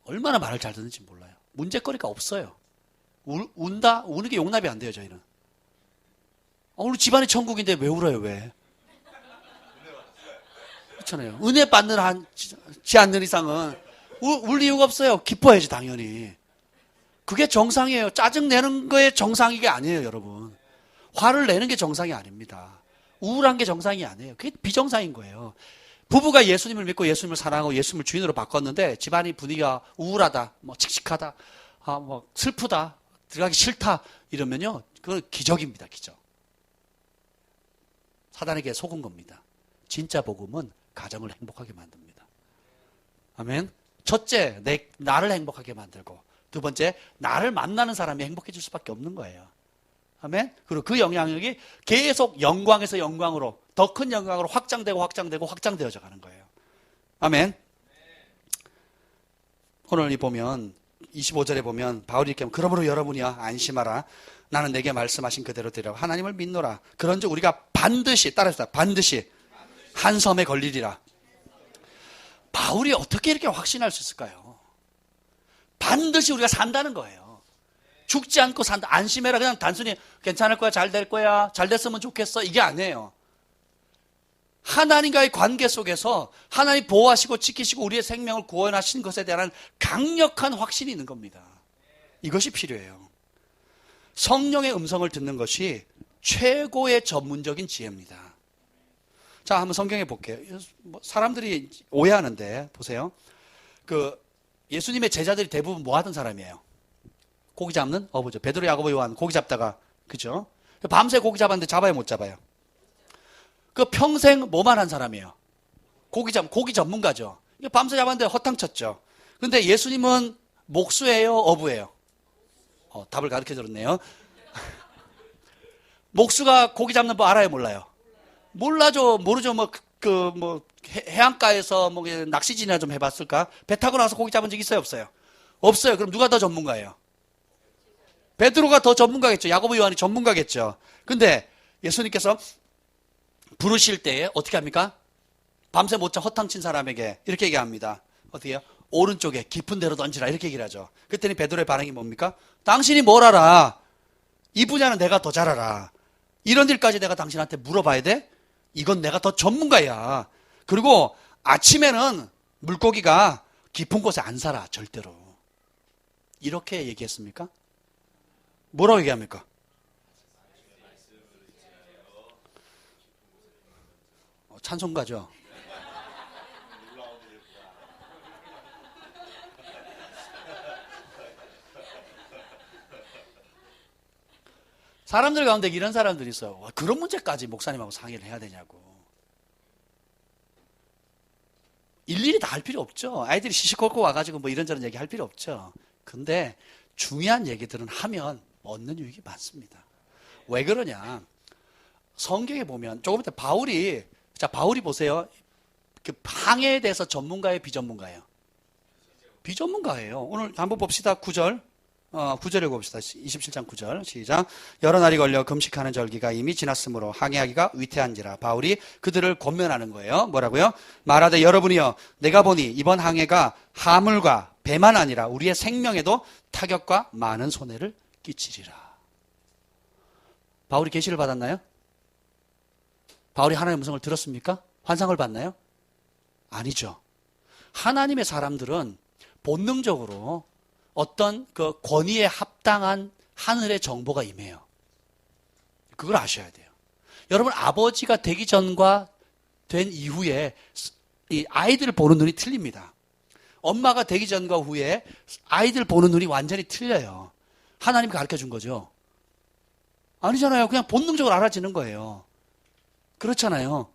얼마나 말을 잘 듣는지 몰라요. 문제거리가 없어요. 운다? 우는 게 용납이 안 돼요, 저희는. 우리 집안이 천국인데 왜 울어요, 왜? 그렇잖아요. 은혜 받는 지 않는 이상은 울 이유가 없어요. 기뻐야지, 당연히. 그게 정상이에요. 짜증내는 거에 정상이 아니에요, 여러분. 화를 내는 게 정상이 아닙니다. 우울한 게 정상이 아니에요. 그게 비정상인 거예요. 부부가 예수님을 믿고 예수님을 사랑하고 예수님을 주인으로 바꿨는데 집안이 분위기가 우울하다, 뭐 칙칙하다, 뭐 슬프다, 들어가기 싫다 이러면요, 그건 기적입니다, 기적. 사단에게 속은 겁니다. 진짜 복음은 가정을 행복하게 만듭니다. 아멘. 첫째, 나를 행복하게 만들고, 두 번째, 나를 만나는 사람이 행복해질 수밖에 없는 거예요. 아멘. 그리고 그 영향력이 계속 영광에서 영광으로, 더 큰 영광으로 확장되어져 가는 거예요. 아멘. 오늘 보면 25절에 보면 바울이 이렇게 하면, 그러므로 여러분이야 안심하라. 나는 내게 말씀하신 그대로 되려 하나님을 믿노라. 그런즉 우리가 반드시, 따라합시다. 반드시 한 섬에 걸리리라. 바울이 어떻게 이렇게 확신할 수 있을까요? 반드시 우리가 산다는 거예요. 죽지 않고 산다. 안심해라. 그냥 단순히 괜찮을 거야, 잘 될 거야, 잘 됐으면 좋겠어, 이게 아니에요. 하나님과의 관계 속에서 하나님 보호하시고 지키시고 우리의 생명을 구원하신 것에 대한 강력한 확신이 있는 겁니다. 이것이 필요해요. 성령의 음성을 듣는 것이 최고의 전문적인 지혜입니다. 자, 한번 성경에 볼게요. 사람들이 오해하는데 보세요. 예수님의 제자들이 대부분 뭐 하던 사람이에요? 고기 잡는 어부죠. 베드로, 야고보, 요한 고기 잡다가, 그죠? 밤새 고기 잡았는데 잡아요, 못 잡아요? 평생 뭐만 한 사람이에요? 고기 전문가죠. 밤새 잡았는데 허탕쳤죠. 근데 예수님은 목수예요, 어부예요? 답을 가르쳐 줬네요. 목수가 고기 잡는 법 알아요, 몰라요? 모르죠. 해안가에서 낚시질이나 좀 해봤을까? 배 타고 나서 고기 잡은 적 있어요, 없어요? 없어요. 그럼 누가 더 전문가예요? 베드로가 더 전문가겠죠. 야고보, 요한이 전문가겠죠. 근데 예수님께서 부르실 때에 어떻게 합니까? 밤새 못 자 허탕친 사람에게 이렇게 얘기합니다. 어떻게요? 오른쪽에 깊은 데로 던지라, 이렇게 얘기를 하죠. 그랬더니 베드로의 반응이 뭡니까? 당신이 뭘 알아? 이 분야는 내가 더 잘 알아. 이런 일까지 내가 당신한테 물어봐야 돼? 이건 내가 더 전문가야. 그리고 아침에는 물고기가 깊은 곳에 안 살아, 절대로. 이렇게 얘기했습니까? 뭐라고 얘기합니까? 찬송가죠. 사람들 가운데 이런 사람들이 있어요. 그런 문제까지 목사님하고 상의를 해야 되냐고. 일일이 다 할 필요 없죠. 아이들이 시시콜콜 와가지고 뭐 이런저런 얘기 할 필요 없죠. 근데 중요한 얘기들은 하면 얻는 유익이 많습니다. 왜 그러냐? 성경에 보면 조금 이따 바울이 보세요. 그 항해에 대해서 전문가예요, 비전문가예요? 비전문가예요. 오늘 한번 봅시다. 9절. 9절 읽어봅시다. 27장 9절. 시작. 여러 날이 걸려 금식하는 절기가 이미 지났으므로 항해하기가 위태한지라. 바울이 그들을 권면하는 거예요. 뭐라고요? 말하되 여러분이여 내가 보니 이번 항해가 하물과 배만 아니라 우리의 생명에도 타격과 많은 손해를 끼치리라. 바울이 계시를 받았나요? 바울이 하나님의 음성을 들었습니까? 환상을 봤나요? 아니죠. 하나님의 사람들은 본능적으로 어떤 그 권위에 합당한 하늘의 정보가 임해요. 그걸 아셔야 돼요. 여러분, 아버지가 되기 전과 된 이후에 이 아이들을 보는 눈이 틀립니다. 엄마가 되기 전과 후에 아이들 보는 눈이 완전히 틀려요. 하나님이 가르쳐 준 거죠. 아니잖아요. 그냥 본능적으로 알아지는 거예요. 그렇잖아요.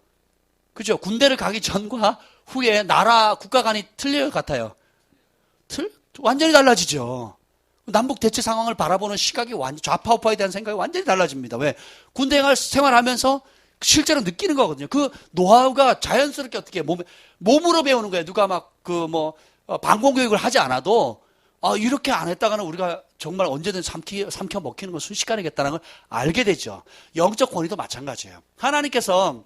그죠? 군대를 가기 전과 후에 나라, 국가 간이 틀려요, 같아요? 완전히 달라지죠. 남북 대치 상황을 바라보는 시각이 좌파 우파에 대한 생각이 완전히 달라집니다. 왜? 군대 생활하면서 실제로 느끼는 거거든요. 그 노하우가 자연스럽게 어떻게 몸으로 배우는 거예요. 누가 막 방공교육을 하지 않아도 이렇게 안 했다가는 우리가 정말 언제든 삼켜 먹히는 건 순식간이겠다는 걸 알게 되죠. 영적 권위도 마찬가지예요. 하나님께서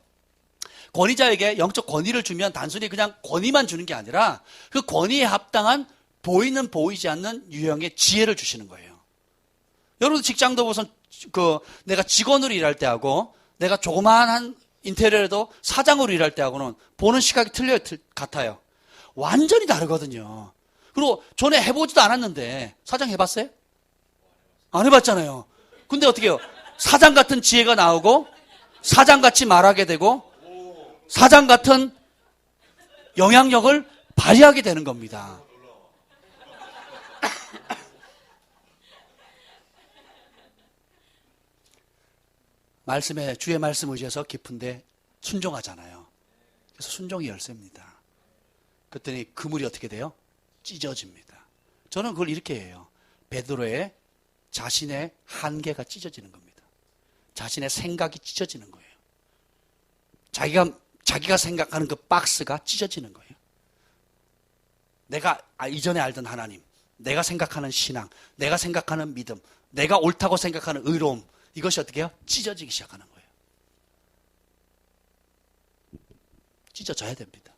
권위자에게 영적 권위를 주면 단순히 그냥 권위만 주는 게 아니라 그 권위에 합당한 보이는 보이지 않는 유형의 지혜를 주시는 거예요. 여러분 직장도 보선 내가 직원으로 일할 때하고 내가 조그마한 인테리어에도 사장으로 일할 때하고는 보는 시각이 틀려요, 같아요. 완전히 다르거든요. 그리고 전에 해보지도 않았는데 사장 해봤어요? 안 해봤잖아요. 근데 어떻게 해요? 사장 같은 지혜가 나오고 사장같이 말하게 되고 사장 같은 영향력을 발휘하게 되는 겁니다. 주의 말씀 의지해서 깊은데 순종하잖아요. 그래서 순종이 열쇠입니다. 그랬더니 그물이 어떻게 돼요? 찢어집니다. 저는 그걸 이렇게 해요. 베드로의 자신의 한계가 찢어지는 겁니다. 자신의 생각이 찢어지는 거예요. 자기가 생각하는 그 박스가 찢어지는 거예요. 내가 이전에 알던 하나님, 내가 생각하는 신앙, 내가 생각하는 믿음, 내가 옳다고 생각하는 의로움, 이것이 어떻게 해요? 찢어지기 시작하는 거예요. 찢어져야 됩니다.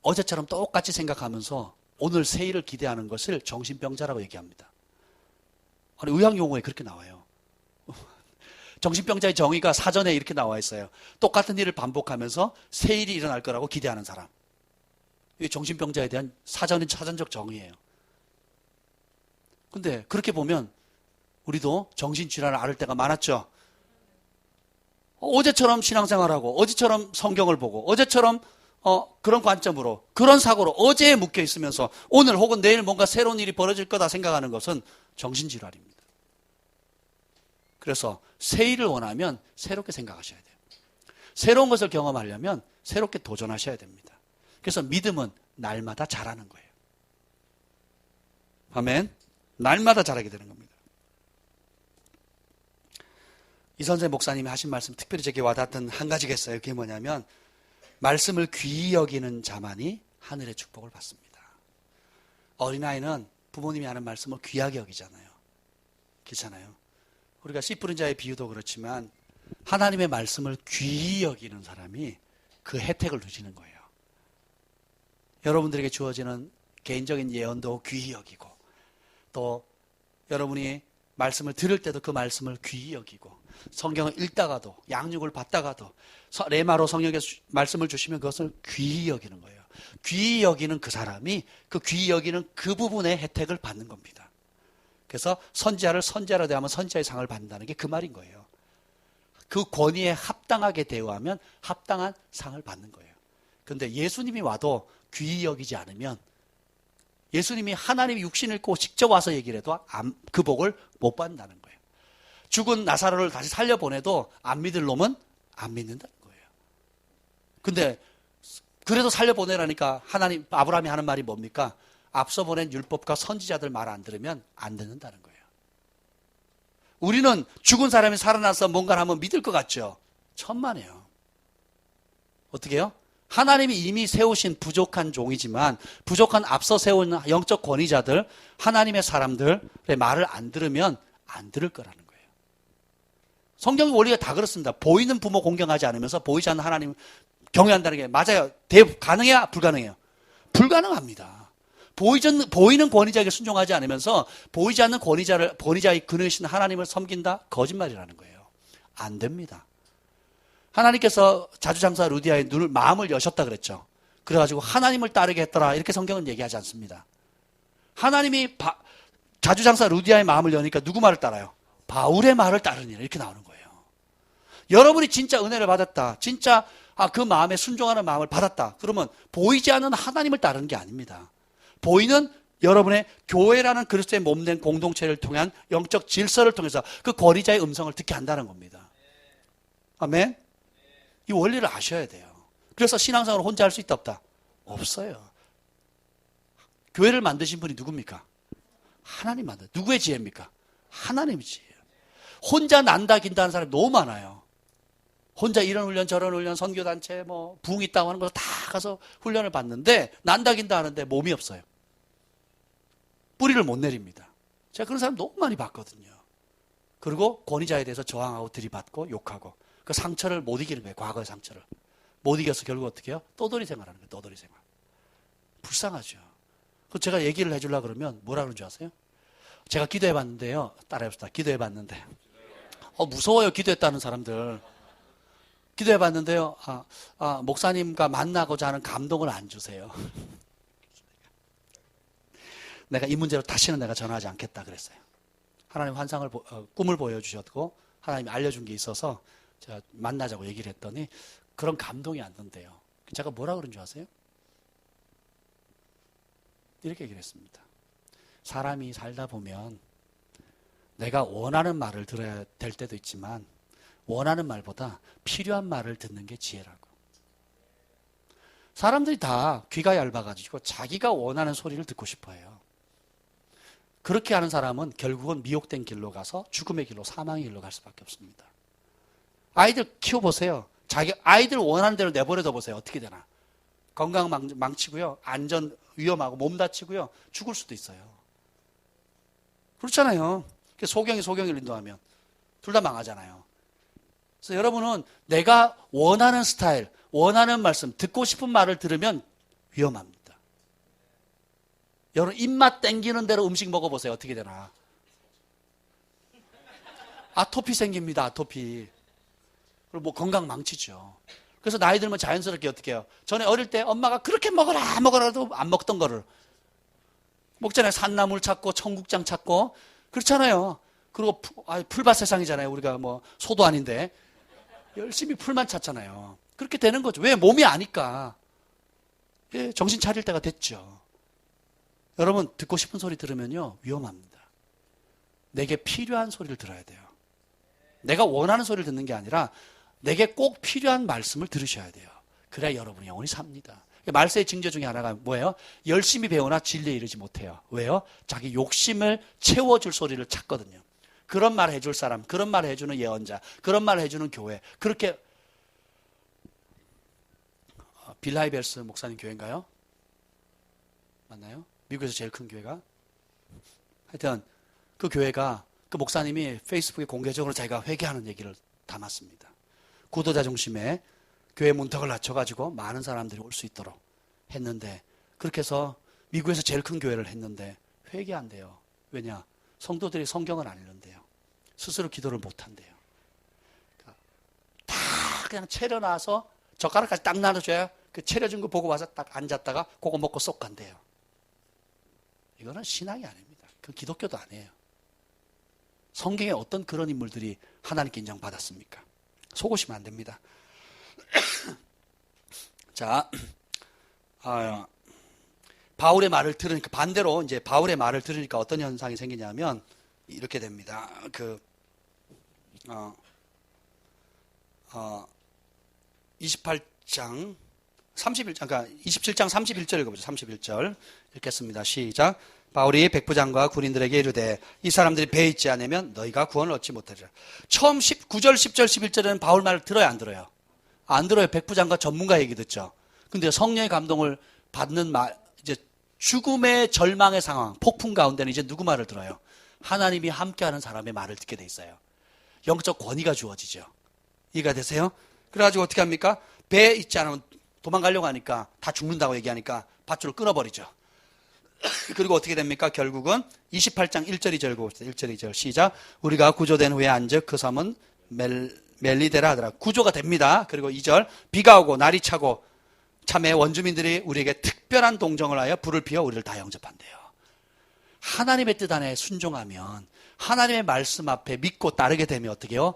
어제처럼 똑같이 생각하면서 오늘 새일을 기대하는 것을 정신병자라고 얘기합니다. 아니, 의학용어에 그렇게 나와요. 정신병자의 정의가 사전에 이렇게 나와 있어요. 똑같은 일을 반복하면서 새일이 일어날 거라고 기대하는 사람. 이게 정신병자에 대한 사전적 정의예요. 근데 그렇게 보면 우리도 정신질환을 앓을 때가 많았죠. 어제처럼 신앙생활하고 어제처럼 성경을 보고 어제처럼 그런 관점으로 그런 사고로 어제에 묶여 있으면서 오늘 혹은 내일 뭔가 새로운 일이 벌어질 거다 생각하는 것은 정신질환입니다. 그래서 새 일을 원하면 새롭게 생각하셔야 돼요. 새로운 것을 경험하려면 새롭게 도전하셔야 됩니다. 그래서 믿음은 날마다 자라는 거예요. 아멘. 날마다 자라게 되는 겁니다. 이선생 목사님이 하신 말씀 특별히 제게 와닿던 한 가지가 있어요. 그게 뭐냐면 말씀을 귀히 여기는 자만이 하늘의 축복을 받습니다. 어린아이는 부모님이 하는 말씀을 귀하게 여기잖아요. 그렇잖아요. 우리가 씨 뿌린 자의 비유도 그렇지만 하나님의 말씀을 귀히 여기는 사람이 그 혜택을 누리는 거예요. 여러분들에게 주어지는 개인적인 예언도 귀히 여기고 또 여러분이 말씀을 들을 때도 그 말씀을 귀히 여기고 성경을 읽다가도 양육을 받다가도 레마로 성령의 말씀을 주시면 그것을 귀히 여기는 거예요. 귀히 여기는 그 사람이 그 귀히 여기는 그 부분의 혜택을 받는 겁니다. 그래서 선지자를 선지자로 대하면 선지자의 상을 받는다는 게 그 말인 거예요. 그 권위에 합당하게 대우하면 합당한 상을 받는 거예요. 그런데 예수님이 와도 귀히 여기지 않으면 예수님이 하나님이 육신을 입고 직접 와서 얘기를 해도 그 복을 못 받는다는 거예요. 죽은 나사로를 다시 살려보내도 안 믿을 놈은 안 믿는다는 거예요. 근데 그래도 살려보내라니까 하나님, 아브라함이 하는 말이 뭡니까? 앞서 보낸 율법과 선지자들 말 안 들으면 안 듣는다는 거예요. 우리는 죽은 사람이 살아나서 뭔가를 하면 믿을 것 같죠? 천만에요. 어떻게 해요? 하나님이 이미 세우신 부족한 종이지만 부족한 앞서 세운 영적 권위자들, 하나님의 사람들의 말을 안 들으면 안 들을 거라는 거예요. 성경 원리가 다 그렇습니다. 보이는 부모 공경하지 않으면서 보이지 않는 하나님 경외한다는 게 맞아요. 가능해요? 불가능해요? 불가능합니다. 보이는 권위자에게 순종하지 않으면서 보이지 않는 권위자의 그늘이신 하나님을 섬긴다? 거짓말이라는 거예요. 안 됩니다. 하나님께서 자주장사 루디아의 마음을 여셨다 그랬죠. 그래가지고 하나님을 따르게 했더라. 이렇게 성경은 얘기하지 않습니다. 하나님이 자주장사 루디아의 마음을 여니까 누구 말을 따라요? 바울의 말을 따르니라. 이렇게 나오는 거예요. 여러분이 진짜 은혜를 받았다. 진짜 그 마음에 순종하는 마음을 받았다. 그러면 보이지 않는 하나님을 따르는 게 아닙니다. 보이는 여러분의 교회라는 그리스도의 몸된 공동체를 통한 영적 질서를 통해서 그 권위자의 음성을 듣게 한다는 겁니다. 아멘? 이 원리를 아셔야 돼요. 그래서 신앙생활을 혼자 할 수 있다 없다? 없어요. 교회를 만드신 분이 누굽니까? 하나님 만든. 누구의 지혜입니까? 하나님의 지혜예요. 혼자 난다 긴다는 사람이 너무 많아요. 혼자 이런 훈련 저런 훈련 선교단체 부흥 있다고 하는 거 다 가서 훈련을 받는데 난다 긴다 하는데 몸이 없어요. 뿌리를 못 내립니다. 제가 그런 사람 너무 많이 봤거든요. 그리고 권위자에 대해서 저항하고 들이받고 욕하고 그 상처를 못 이기는 거예요. 과거의 상처를. 못 이겨서 결국 어떻게 해요? 떠돌이 생활하는 거예요. 떠돌이 생활. 불쌍하죠. 그 제가 얘기를 해주려고 그러면 뭐라 그러는 줄 아세요? 제가 기도해 봤는데요. 따라해봅시다. 기도해 봤는데. 무서워요. 기도했다는 사람들. 기도해 봤는데요. 목사님과 만나고자 하는 감동을 안 주세요. 내가 이 문제로 다시는 내가 전화하지 않겠다 그랬어요. 하나님 환상을, 꿈을 보여주셨고 하나님이 알려준 게 있어서 제가 만나자고 얘기를 했더니 그런 감동이 안 든대요. 제가 뭐라 그런 줄 아세요? 이렇게 얘기를 했습니다. 사람이 살다 보면 내가 원하는 말을 들어야 될 때도 있지만 원하는 말보다 필요한 말을 듣는 게 지혜라고. 사람들이 다 귀가 얇아가지고 자기가 원하는 소리를 듣고 싶어 해요. 그렇게 하는 사람은 결국은 미혹된 길로 가서 죽음의 길로, 사망의 길로 갈 수밖에 없습니다. 아이들 키워보세요. 자기 아이들 원하는 대로 내버려둬 보세요. 어떻게 되나. 건강 망치고요. 안전 위험하고 몸 다치고요. 죽을 수도 있어요. 그렇잖아요. 소경이를 인도하면 둘 다 망하잖아요. 그래서 여러분은 내가 원하는 스타일, 원하는 말씀, 듣고 싶은 말을 들으면 위험합니다. 여러분 입맛 땡기는 대로 음식 먹어보세요. 어떻게 되나. 아토피 생깁니다. 아토피. 그리고 건강 망치죠. 그래서 나이 들면 자연스럽게 어떻게 해요? 전에 어릴 때 엄마가 그렇게 먹어라도 안 먹던 거를 먹잖아요. 산나물 찾고 청국장 찾고 그렇잖아요. 그리고 풀밭 세상이잖아요. 우리가 소도 아닌데 열심히 풀만 찾잖아요. 그렇게 되는 거죠. 왜? 몸이 아니까. 예, 정신 차릴 때가 됐죠. 여러분 듣고 싶은 소리 들으면요 위험합니다. 내게 필요한 소리를 들어야 돼요. 내가 원하는 소리를 듣는 게 아니라 내게 꼭 필요한 말씀을 들으셔야 돼요. 그래야 여러분이 영원히 삽니다. 말세의 징조 중에 하나가 뭐예요? 열심히 배우나 진리에 이르지 못해요. 왜요? 자기 욕심을 채워줄 소리를 찾거든요. 그런 말 해줄 사람, 그런 말 해주는 예언자, 그런 말 해주는 교회. 그렇게 빌하이벨스 목사님 교회인가요? 맞나요? 미국에서 제일 큰 교회가? 하여튼 그 교회가 그 목사님이 페이스북에 공개적으로 자기가 회개하는 얘기를 담았습니다. 구도자 중심에 교회 문턱을 낮춰가지고 많은 사람들이 올 수 있도록 했는데 그렇게 해서 미국에서 제일 큰 교회를 했는데 회개한대요. 왜냐? 성도들이 성경을 안 읽는데요. 스스로 기도를 못한대요. 다 그냥 차려놔서 젓가락까지 딱 나눠줘야 그 차려준 거 보고 와서 딱 앉았다가 그거 먹고 쏙 간대요. 이거는 신앙이 아닙니다. 그 기독교도 아니에요. 성경에 어떤 그런 인물들이 하나님께 인정받았습니까? 속으시면 안 됩니다. 자, 바울의 말을 들으니까 반대로 이제 바울의 말을 들으니까 어떤 현상이 생기냐면 이렇게 됩니다. 28장 그러니까 27장 31절 읽어보죠. 31절 읽겠습니다. 시작. 바울이 백부장과 군인들에게 이르되 이 사람들이 배에 있지 않으면 너희가 구원을 얻지 못하리라. 처음 9절, 10절, 11절에는 바울 말을 들어요, 안 들어요? 안 들어요. 백부장과 전문가 얘기 듣죠. 근데 성령의 감동을 받는 이제 죽음의 절망의 상황, 폭풍 가운데는 이제 누구 말을 들어요? 하나님이 함께하는 사람의 말을 듣게 돼 있어요. 영적 권위가 주어지죠. 이해가 되세요? 그래가지고 어떻게 합니까? 배에 있지 않으면 도망가려고 하니까 다 죽는다고 얘기하니까 밧줄을 끊어버리죠. 그리고 어떻게 됩니까? 결국은 28장 1절 2절 읽어봅시다. 1절 2절 시작. 우리가 구조된 후에 안즉 그 섬은 멜리데라 하더라. 구조가 됩니다. 그리고 2절 비가 오고 날이 차고 참에 원주민들이 우리에게 특별한 동정을 하여 불을 피워 우리를 다 영접한대요. 하나님의 뜻 안에 순종하면 하나님의 말씀 앞에 믿고 따르게 되면 어떻게 해요?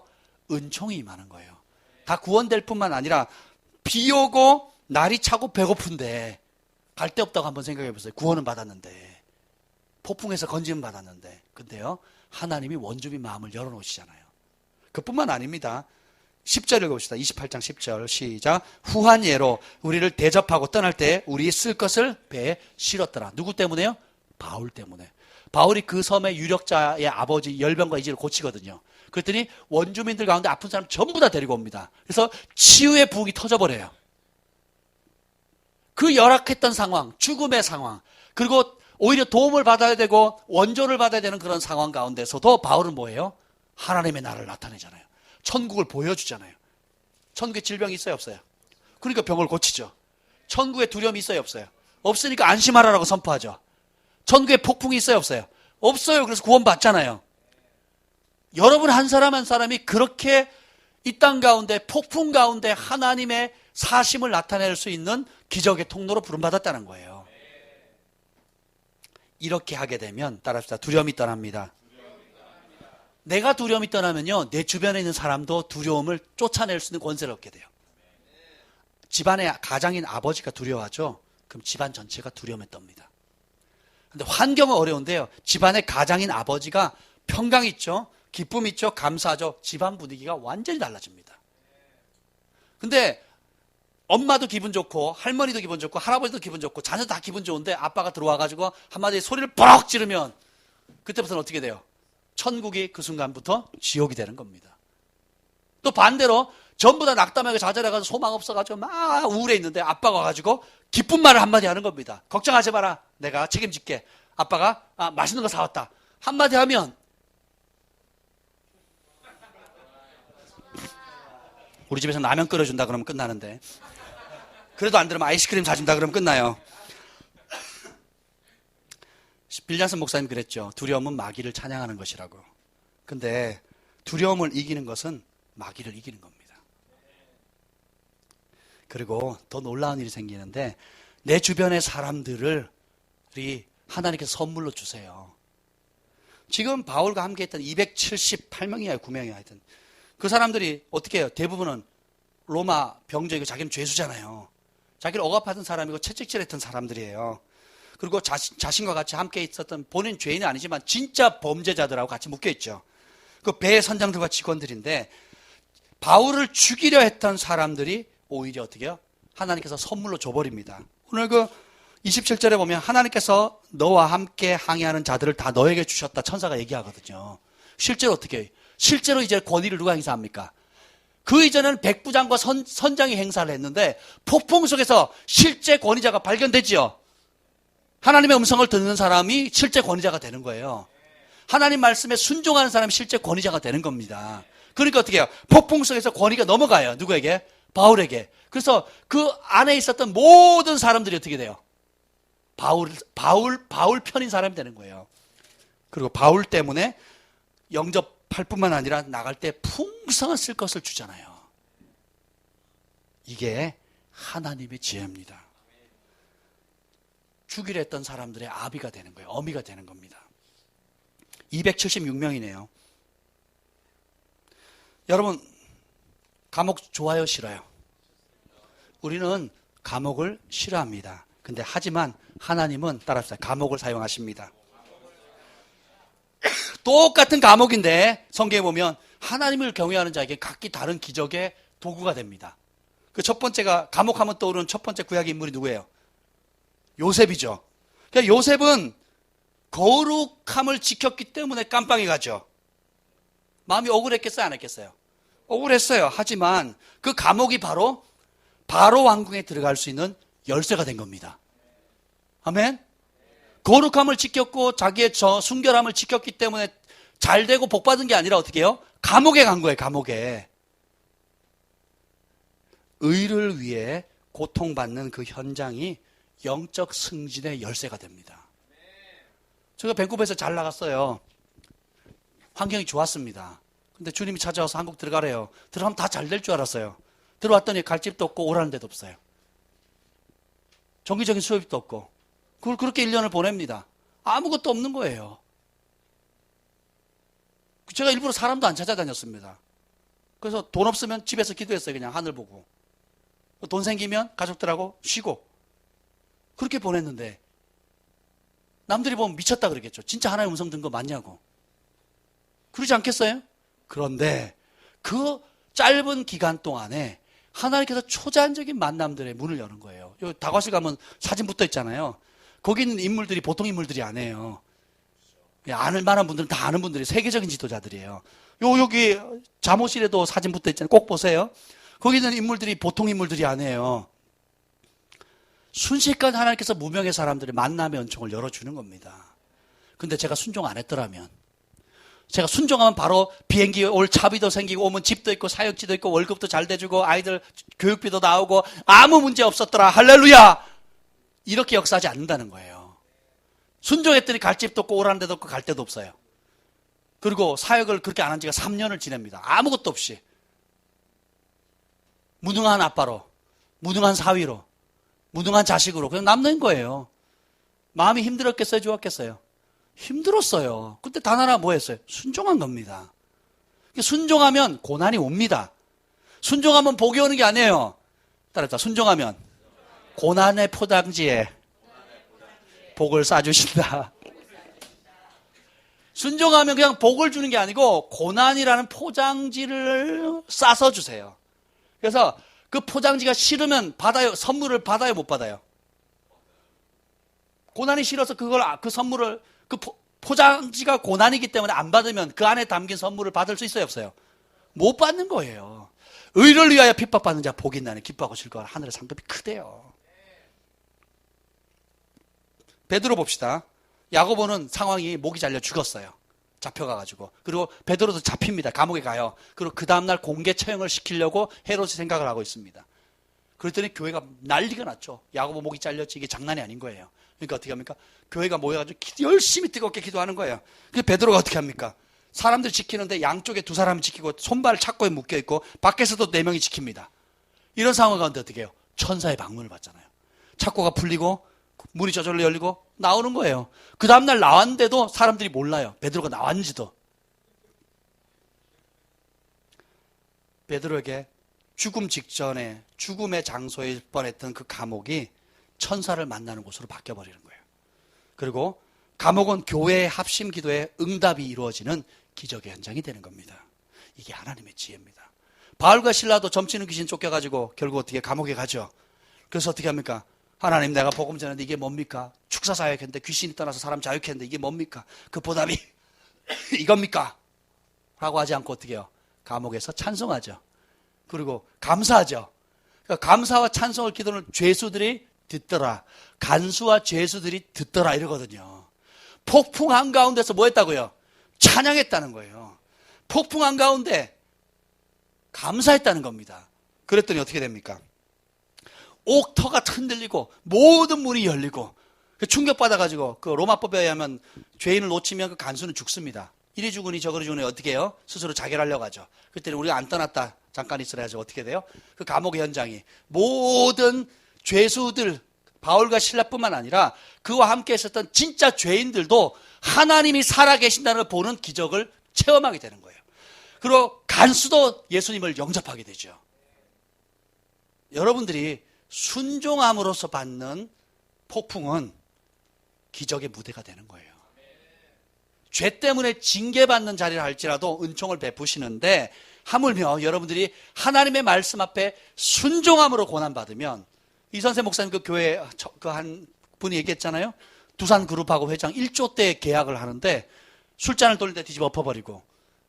은총이 임하는 거예요. 다 구원될 뿐만 아니라 비 오고 날이 차고 배고픈데 갈 데 없다고 한번 생각해 보세요. 구원은 받았는데 폭풍에서 건짐은 받았는데 근데요 하나님이 원주민 마음을 열어놓으시잖아요. 그뿐만 아닙니다. 10절 읽어봅시다. 28장 10절 시작. 후한 예로 우리를 대접하고 떠날 때 우리 쓸 것을 배에 실었더라. 누구 때문에요? 바울 때문에. 바울이 그 섬의 유력자의 아버지 열병과 이지를 고치거든요. 그랬더니 원주민들 가운데 아픈 사람 전부 다 데리고 옵니다. 그래서 치유의 부흥이 터져버려요. 그 열악했던 상황, 죽음의 상황, 그리고 오히려 도움을 받아야 되고 원조를 받아야 되는 그런 상황 가운데서도 바울은 뭐예요? 하나님의 나라를 나타내잖아요. 천국을 보여주잖아요. 천국에 질병이 있어요, 없어요? 그러니까 병을 고치죠. 천국에 두려움이 있어요, 없어요? 없으니까 안심하라라고 선포하죠. 천국에 폭풍이 있어요, 없어요? 없어요. 그래서 구원받잖아요. 여러분 한 사람 한 사람이 그렇게 이 땅 가운데 폭풍 가운데 하나님의 사심을 나타낼 수 있는 기적의 통로로 부름받았다는 거예요. 이렇게 하게 되면 따라합시다. 두려움이 떠납니다. 내가 두려움이 떠나면요 내 주변에 있는 사람도 두려움을 쫓아낼 수 있는 권세를 얻게 돼요. 집안의 가장인 아버지가 두려워하죠. 그럼 집안 전체가 두려움에 떱니다. 근데 환경은 어려운데요 집안의 가장인 아버지가 평강 있죠, 기쁨 있죠, 감사하죠. 집안 분위기가 완전히 달라집니다. 근데 엄마도 기분 좋고 할머니도 기분 좋고 할아버지도 기분 좋고 자녀도 다 기분 좋은데 아빠가 들어와가지고 한마디 소리를 뻑 지르면 그때부터는 어떻게 돼요? 천국이 그 순간부터 지옥이 되는 겁니다. 또 반대로 전부 다 낙담하게 좌절해가지고 소망 없어가지고 막 우울해 있는데 아빠가 와가지고 기쁜 말을 한마디 하는 겁니다. 걱정하지 마라. 내가 책임질게. 아빠가 맛있는 거 사왔다. 한마디 하면 우리 집에서 라면 끓여준다 그러면 끝나는데 그래도 안 들으면 아이스크림 사준다 그러면 끝나요. 빌잔슨 목사님 그랬죠. 두려움은 마귀를 찬양하는 것이라고. 근데 두려움을 이기는 것은 마귀를 이기는 겁니다. 그리고 더 놀라운 일이 생기는데 내 주변의 사람들을 하나님께서 선물로 주세요. 지금 바울과 함께 했던 278명이야 9명이야 하여튼 그 사람들이 어떻게 해요? 대부분은 로마 병정이고 자기는 죄수잖아요. 자기를 억압하던 사람이고 채찍질했던 사람들이에요. 그리고 자신과 같이 함께 있었던 본인 죄인은 아니지만 진짜 범죄자들하고 같이 묶여있죠. 그 배의 선장들과 직원들인데 바울을 죽이려 했던 사람들이 오히려 어떻게 해요? 하나님께서 선물로 줘버립니다. 오늘 그 27절에 보면 하나님께서 너와 함께 항해하는 자들을 다 너에게 주셨다 천사가 얘기하거든요. 실제로 어떻게 해요? 실제로 이제 권위를 누가 행사합니까? 그 이전에는 백부장과 선장이 행사를 했는데 폭풍 속에서 실제 권위자가 발견되지요. 하나님의 음성을 듣는 사람이 실제 권위자가 되는 거예요. 하나님 말씀에 순종하는 사람이 실제 권위자가 되는 겁니다. 그러니까 어떻게 해요? 폭풍 속에서 권위가 넘어가요. 누구에게? 바울에게. 그래서 그 안에 있었던 모든 사람들이 어떻게 돼요? 바울 편인 사람이 되는 거예요. 그리고 바울 때문에 영접할 뿐만 아니라 나갈 때 풍성한 쓸 것을 주잖아요. 이게 하나님의 지혜입니다. 죽이려 했던 사람들의 아비가 되는 거예요. 어미가 되는 겁니다. 276명이네요. 여러분, 감옥 좋아요, 싫어요? 우리는 감옥을 싫어합니다. 근데 하지만 하나님은 따라합시다. 감옥을 사용하십니다. 똑같은 감옥인데 성경에 보면 하나님을 경외하는 자에게 각기 다른 기적의 도구가 됩니다. 그 첫 번째가 감옥하면 떠오르는 첫 번째 구약 인물이 누구예요? 요셉이죠. 그러니까 요셉은 거룩함을 지켰기 때문에 깜빵에 가죠. 마음이 억울했겠어요? 안 했겠어요? 억울했어요. 하지만 그 감옥이 바로 왕궁에 들어갈 수 있는 열쇠가 된 겁니다. 아멘? 거룩함을 지켰고 자기의 순결함을 지켰기 때문에 잘 되고 복 받은 게 아니라 어떻게 해요? 감옥에 간 거예요. 감옥에. 의를 위해 고통받는 그 현장이 영적 승진의 열쇠가 됩니다. 제가 밴쿠버에서 잘 나갔어요. 환경이 좋았습니다. 근데 주님이 찾아와서 한국 들어가래요. 들어가면 다 잘 될 줄 알았어요. 들어왔더니 갈 집도 없고 오라는 데도 없어요. 정기적인 수업도 없고. 그걸 그렇게 1년을 보냅니다. 아무것도 없는 거예요. 제가 일부러 사람도 안 찾아다녔습니다. 그래서 돈 없으면 집에서 기도했어요. 그냥 하늘 보고. 돈 생기면 가족들하고 쉬고. 그렇게 보냈는데 남들이 보면 미쳤다 그러겠죠. 진짜 하나의 음성 든 거 맞냐고. 그러지 않겠어요? 그런데 그 짧은 기간 동안에 하나님께서 초자연적인 만남들의 문을 여는 거예요. 여기 다과실 가면 사진 붙어 있잖아요. 거기 있는 인물들이 보통 인물들이 아니에요. 아는 만한 분들은 다 아는 분들이 세계적인 지도자들이에요. 여기 잠옷실에도 사진 붙어 있잖아요. 꼭 보세요. 거기 있는 인물들이 보통 인물들이 아니에요. 순식간 하나님께서 무명의 사람들의 만남의 은총을 열어주는 겁니다. 근데 제가 순종 안 했더라면, 제가 순종하면 바로 비행기 올 차비도 생기고 오면 집도 있고 사역지도 있고 월급도 잘 대주고 아이들 교육비도 나오고 아무 문제 없었더라. 할렐루야! 이렇게 역사하지 않는다는 거예요. 순종했더니 갈 집도 없고 오라는 데도 없고 갈 데도 없어요. 그리고 사역을 그렇게 안 한 지가 3년을 지냅니다. 아무것도 없이. 무능한 아빠로, 무능한 사위로, 무능한 자식으로 그냥 남는 거예요. 마음이 힘들었겠어요? 좋았겠어요? 힘들었어요. 근데 단 하나 뭐 했어요? 순종한 겁니다. 순종하면 고난이 옵니다. 순종하면 복이 오는 게 아니에요. 따라서 순종하면 고난의 포장지에 복을 싸주신다. 순종하면 그냥 복을 주는 게 아니고 고난이라는 포장지를 싸서 주세요. 그래서 그 포장지가 싫으면 받아요. 선물을 받아요, 못 받아요? 고난이 싫어서 그 선물을, 그 포장지가 고난이기 때문에 안 받으면 그 안에 담긴 선물을 받을 수 있어요, 없어요? 못 받는 거예요. 의를 위하여 핍박받는 자 복이 있나니 기뻐하고 즐거워 하늘의 상급이 크대요. 베드로 봅시다. 야고보는 상황이 목이 잘려 죽었어요. 잡혀가가지고. 그리고 베드로도 잡힙니다. 감옥에 가요. 그리고 그 다음날 공개 처형을 시키려고 헤롯이 생각을 하고 있습니다. 그랬더니 교회가 난리가 났죠. 야고보 목이 잘렸지 이게 장난이 아닌 거예요. 그러니까 어떻게 합니까? 교회가 모여가지고 열심히 뜨겁게 기도하는 거예요. 그래서 베드로가 어떻게 합니까? 사람들 지키는데 양쪽에 두 사람이 지키고 손발 착고에 묶여있고 밖에서도 4명이 지킵니다. 이런 상황 가운데 어떻게 해요? 천사의 방문을 받잖아요. 착고가 풀리고 문이 저절로 열리고 나오는 거예요. 그 다음날 나왔는데도 사람들이 몰라요. 베드로가 나왔는지도. 베드로에게 죽음 직전에 죽음의 장소일 뻔했던 그 감옥이 천사를 만나는 곳으로 바뀌어버리는 거예요. 그리고 감옥은 교회의 합심 기도에 응답이 이루어지는 기적의 현장이 되는 겁니다. 이게 하나님의 지혜입니다. 바울과 실라도 점치는 귀신 쫓겨가지고 결국 어떻게 감옥에 가죠. 그래서 어떻게 합니까? 하나님 내가 복음 전했는데 이게 뭡니까? 축사 사역했는데 귀신이 떠나서 사람 자유했는데 이게 뭡니까? 그 보답이 이겁니까? 라고 하지 않고 어떻게 해요? 감옥에서 찬송하죠. 그리고 감사하죠. 그러니까 감사와 찬송을 기도는 죄수들이 듣더라. 간수와 죄수들이 듣더라 이러거든요. 폭풍 한가운데서 뭐 했다고요? 찬양했다는 거예요. 폭풍 한가운데 감사했다는 겁니다. 그랬더니 어떻게 됩니까? 옥터가 흔들리고 모든 문이 열리고 충격받아가지고 그 로마법에 의하면 죄인을 놓치면 그 간수는 죽습니다. 이리 죽으니 저리 죽으니 어떻게 해요? 스스로 자결하려고 하죠. 그때는 우리가 안 떠났다 잠깐 있으라 해서 어떻게 돼요? 그 감옥의 현장이 모든 죄수들 바울과 실라뿐만 아니라 그와 함께 있었던 진짜 죄인들도 하나님이 살아계신다는 걸 보는 기적을 체험하게 되는 거예요. 그리고 간수도 예수님을 영접하게 되죠. 여러분들이 순종함으로써 받는 폭풍은 기적의 무대가 되는 거예요. 죄 때문에 징계받는 자리를 할지라도 은총을 베푸시는데 하물며 여러분들이 하나님의 말씀 앞에 순종함으로 고난받으면 이 선생 목사님 그 교회 그 한 분이 얘기했잖아요. 두산 그룹하고 회장 1조 대 계약을 하는데 술잔을 돌릴 때 뒤집어 엎어버리고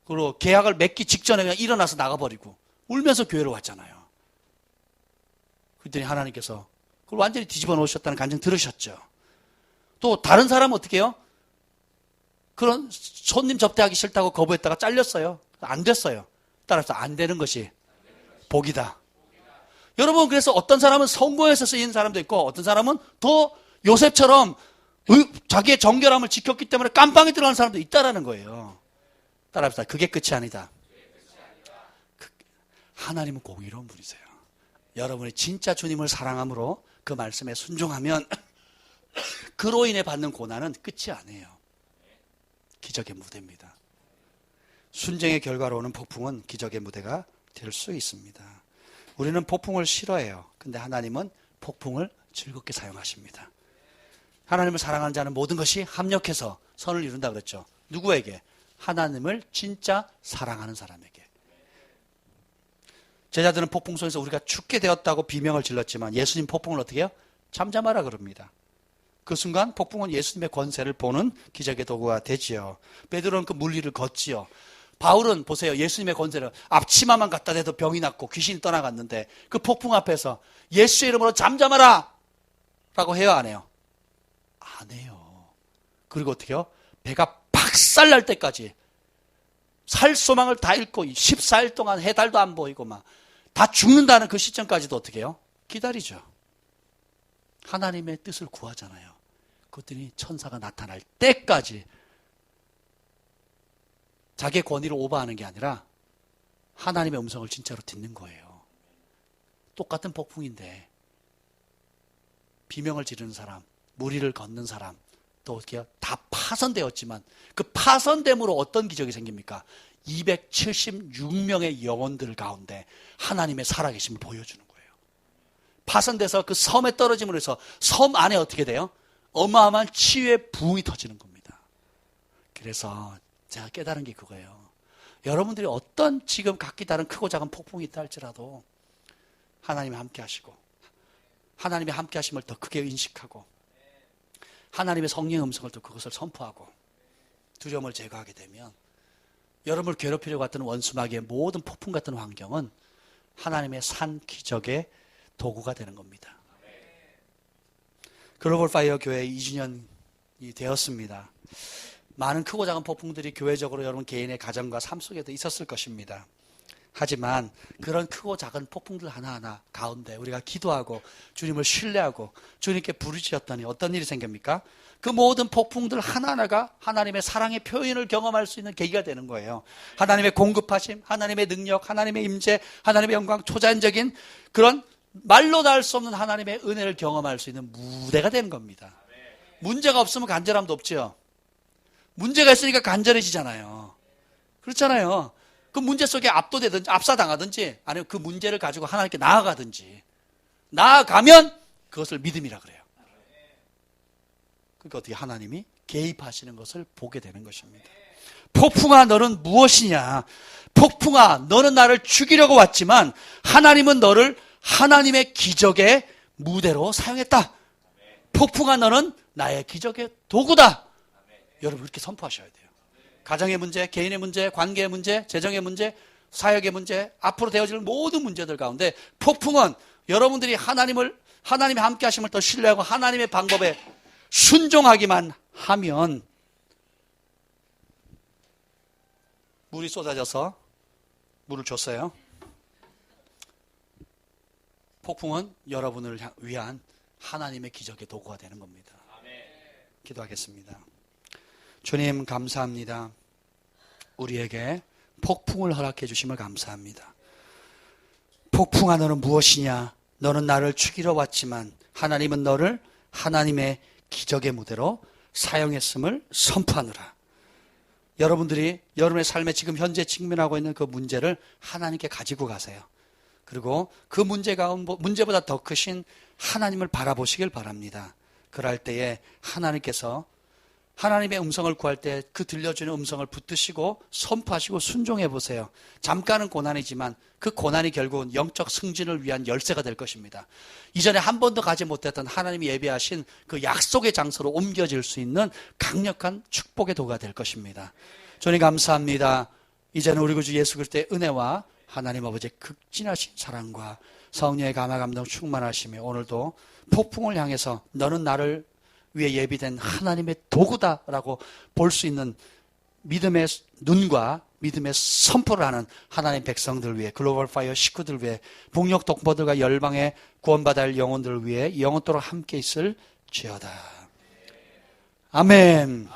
그리고 계약을 맺기 직전에 그냥 일어나서 나가버리고 울면서 교회로 왔잖아요. 그랬더니 하나님께서 그걸 완전히 뒤집어 놓으셨다는 간증 들으셨죠. 또 다른 사람은 어떻게 해요? 그런 손님 접대하기 싫다고 거부했다가 잘렸어요. 안 됐어요. 따라서 안 되는 것이 복이다. 여러분, 그래서 어떤 사람은 성공해서 쓰이는 사람도 있고 어떤 사람은 더 요셉처럼 자기의 정결함을 지켰기 때문에 깜빵에 들어가는 사람도 있다라는 거예요. 따라합시다. 그게 끝이 아니다. 하나님은 공의로운 분이세요. 여러분이 진짜 주님을 사랑함으로 그 말씀에 순종하면 그로 인해 받는 고난은 끝이 아니에요. 기적의 무대입니다. 순종의 결과로 오는 폭풍은 기적의 무대가 될 수 있습니다. 우리는 폭풍을 싫어해요. 근데 하나님은 폭풍을 즐겁게 사용하십니다. 하나님을 사랑하는 자는 모든 것이 합력해서 선을 이룬다 그랬죠. 누구에게? 하나님을 진짜 사랑하는 사람에게. 제자들은 폭풍 속에서 우리가 죽게 되었다고 비명을 질렀지만 예수님 폭풍을 어떻게 해요? 잠잠하라 그럽니다. 그 순간 폭풍은 예수님의 권세를 보는 기적의 도구가 되지요. 베드로는 그 물리를 걷지요. 바울은 보세요. 예수님의 권세를 앞치마만 갖다 대도 병이 낫고 귀신이 떠나갔는데 그 폭풍 앞에서 예수의 이름으로 잠잠하라 라고 해요, 안 해요? 안 해요. 그리고 어떻게 해요? 배가 박살날 때까지 살 소망을 다 잃고 14일 동안 해달도 안 보이고 막 다 죽는다는 그 시점까지도 어떻게 해요? 기다리죠. 하나님의 뜻을 구하잖아요. 그랬더니 천사가 나타날 때까지 자기의 권위를 오버하는 게 아니라 하나님의 음성을 진짜로 듣는 거예요. 똑같은 폭풍인데 비명을 지르는 사람, 무리를 걷는 사람, 또 어떻게 다 파선되었지만 그 파선됨으로 어떤 기적이 생깁니까? 276명의 영혼들 가운데 하나님의 살아계심을 보여주는 거예요. 파선돼서 그 섬에 떨어짐으로 해서 섬 안에 어떻게 돼요? 어마어마한 치유의 부흥이 터지는 겁니다. 그래서 제가 깨달은 게 그거예요. 여러분들이 어떤 지금 각기 다른 크고 작은 폭풍이 있다 할지라도 하나님이 함께 하시고 하나님의 함께 하심을 더 크게 인식하고 하나님의 성령의 음성을 또 그것을 선포하고 두려움을 제거하게 되면 여러분을 괴롭히려고 했던 원수마귀의 모든 폭풍 같은 환경은 하나님의 산 기적의 도구가 되는 겁니다. 글로벌 파이어 교회 2주년이 되었습니다. 많은 크고 작은 폭풍들이 교회적으로 여러분 개인의 가정과 삶 속에도 있었을 것입니다. 하지만 그런 크고 작은 폭풍들 하나하나 가운데 우리가 기도하고 주님을 신뢰하고 주님께 부르짖었더니 어떤 일이 생깁니까? 그 모든 폭풍들 하나하나가 하나님의 사랑의 표현을 경험할 수 있는 계기가 되는 거예요. 하나님의 공급하심, 하나님의 능력, 하나님의 임재, 하나님의 영광, 초자연적인 그런 말로 다 할 수 없는 하나님의 은혜를 경험할 수 있는 무대가 되는 겁니다. 문제가 없으면 간절함도 없죠. 문제가 있으니까 간절해지잖아요. 그렇잖아요. 그 문제 속에 압도되든지 압사당하든지 아니면 그 문제를 가지고 하나님께 나아가든지 나아가면 그것을 믿음이라 그래요. 그러니까 어떻게 하나님이 개입하시는 것을 보게 되는 것입니다. 폭풍아 너는 무엇이냐? 폭풍아 너는 나를 죽이려고 왔지만 하나님은 너를 하나님의 기적의 무대로 사용했다. 폭풍아 너는 나의 기적의 도구다. 여러분 그렇게 선포하셔야 돼요. 가정의 문제, 개인의 문제, 관계의 문제, 재정의 문제, 사역의 문제, 앞으로 되어질 모든 문제들 가운데 폭풍은 여러분들이 하나님의 함께 하심을 더 신뢰하고 하나님의 방법에 순종하기만 하면 물이 쏟아져서 물을 줬어요. 폭풍은 여러분을 위한 하나님의 기적의 도구가 되는 겁니다. 기도하겠습니다. 주님 감사합니다. 우리에게 폭풍을 허락해 주심을 감사합니다. 폭풍아 너는 무엇이냐? 너는 나를 죽이러 왔지만 하나님은 너를 하나님의 기적의 무대로 사용했음을 선포하노라. 여러분들이 여러분의 삶에 지금 현재 직면하고 있는 그 문제를 하나님께 가지고 가세요. 그리고 그 문제보다 더 크신 하나님을 바라보시길 바랍니다. 그럴 때에 하나님께서 하나님의 음성을 구할 때 그 들려주는 음성을 붙드시고 선포하시고 순종해 보세요. 잠깐은 고난이지만 그 고난이 결국은 영적 승진을 위한 열쇠가 될 것입니다. 이전에 한 번도 가지 못했던 하나님이 예비하신 그 약속의 장소로 옮겨질 수 있는 강력한 축복의 도구가 될 것입니다. 주님 감사합니다. 이제는 우리 구주 예수 그리스도의 은혜와 하나님 아버지의 극진하신 사랑과 성령의 감화 감동 충만하시며 오늘도 폭풍을 향해서 너는 나를 위해 예비된 하나님의 도구다라고 볼 수 있는 믿음의 눈과 믿음의 선포를 하는 하나님 백성들 위해 글로벌 파이어 식구들 위해 북녘 동포들과 열방의 구원받아야 할 영혼들을 위해 영원토록 함께 있을 지어다. 아멘.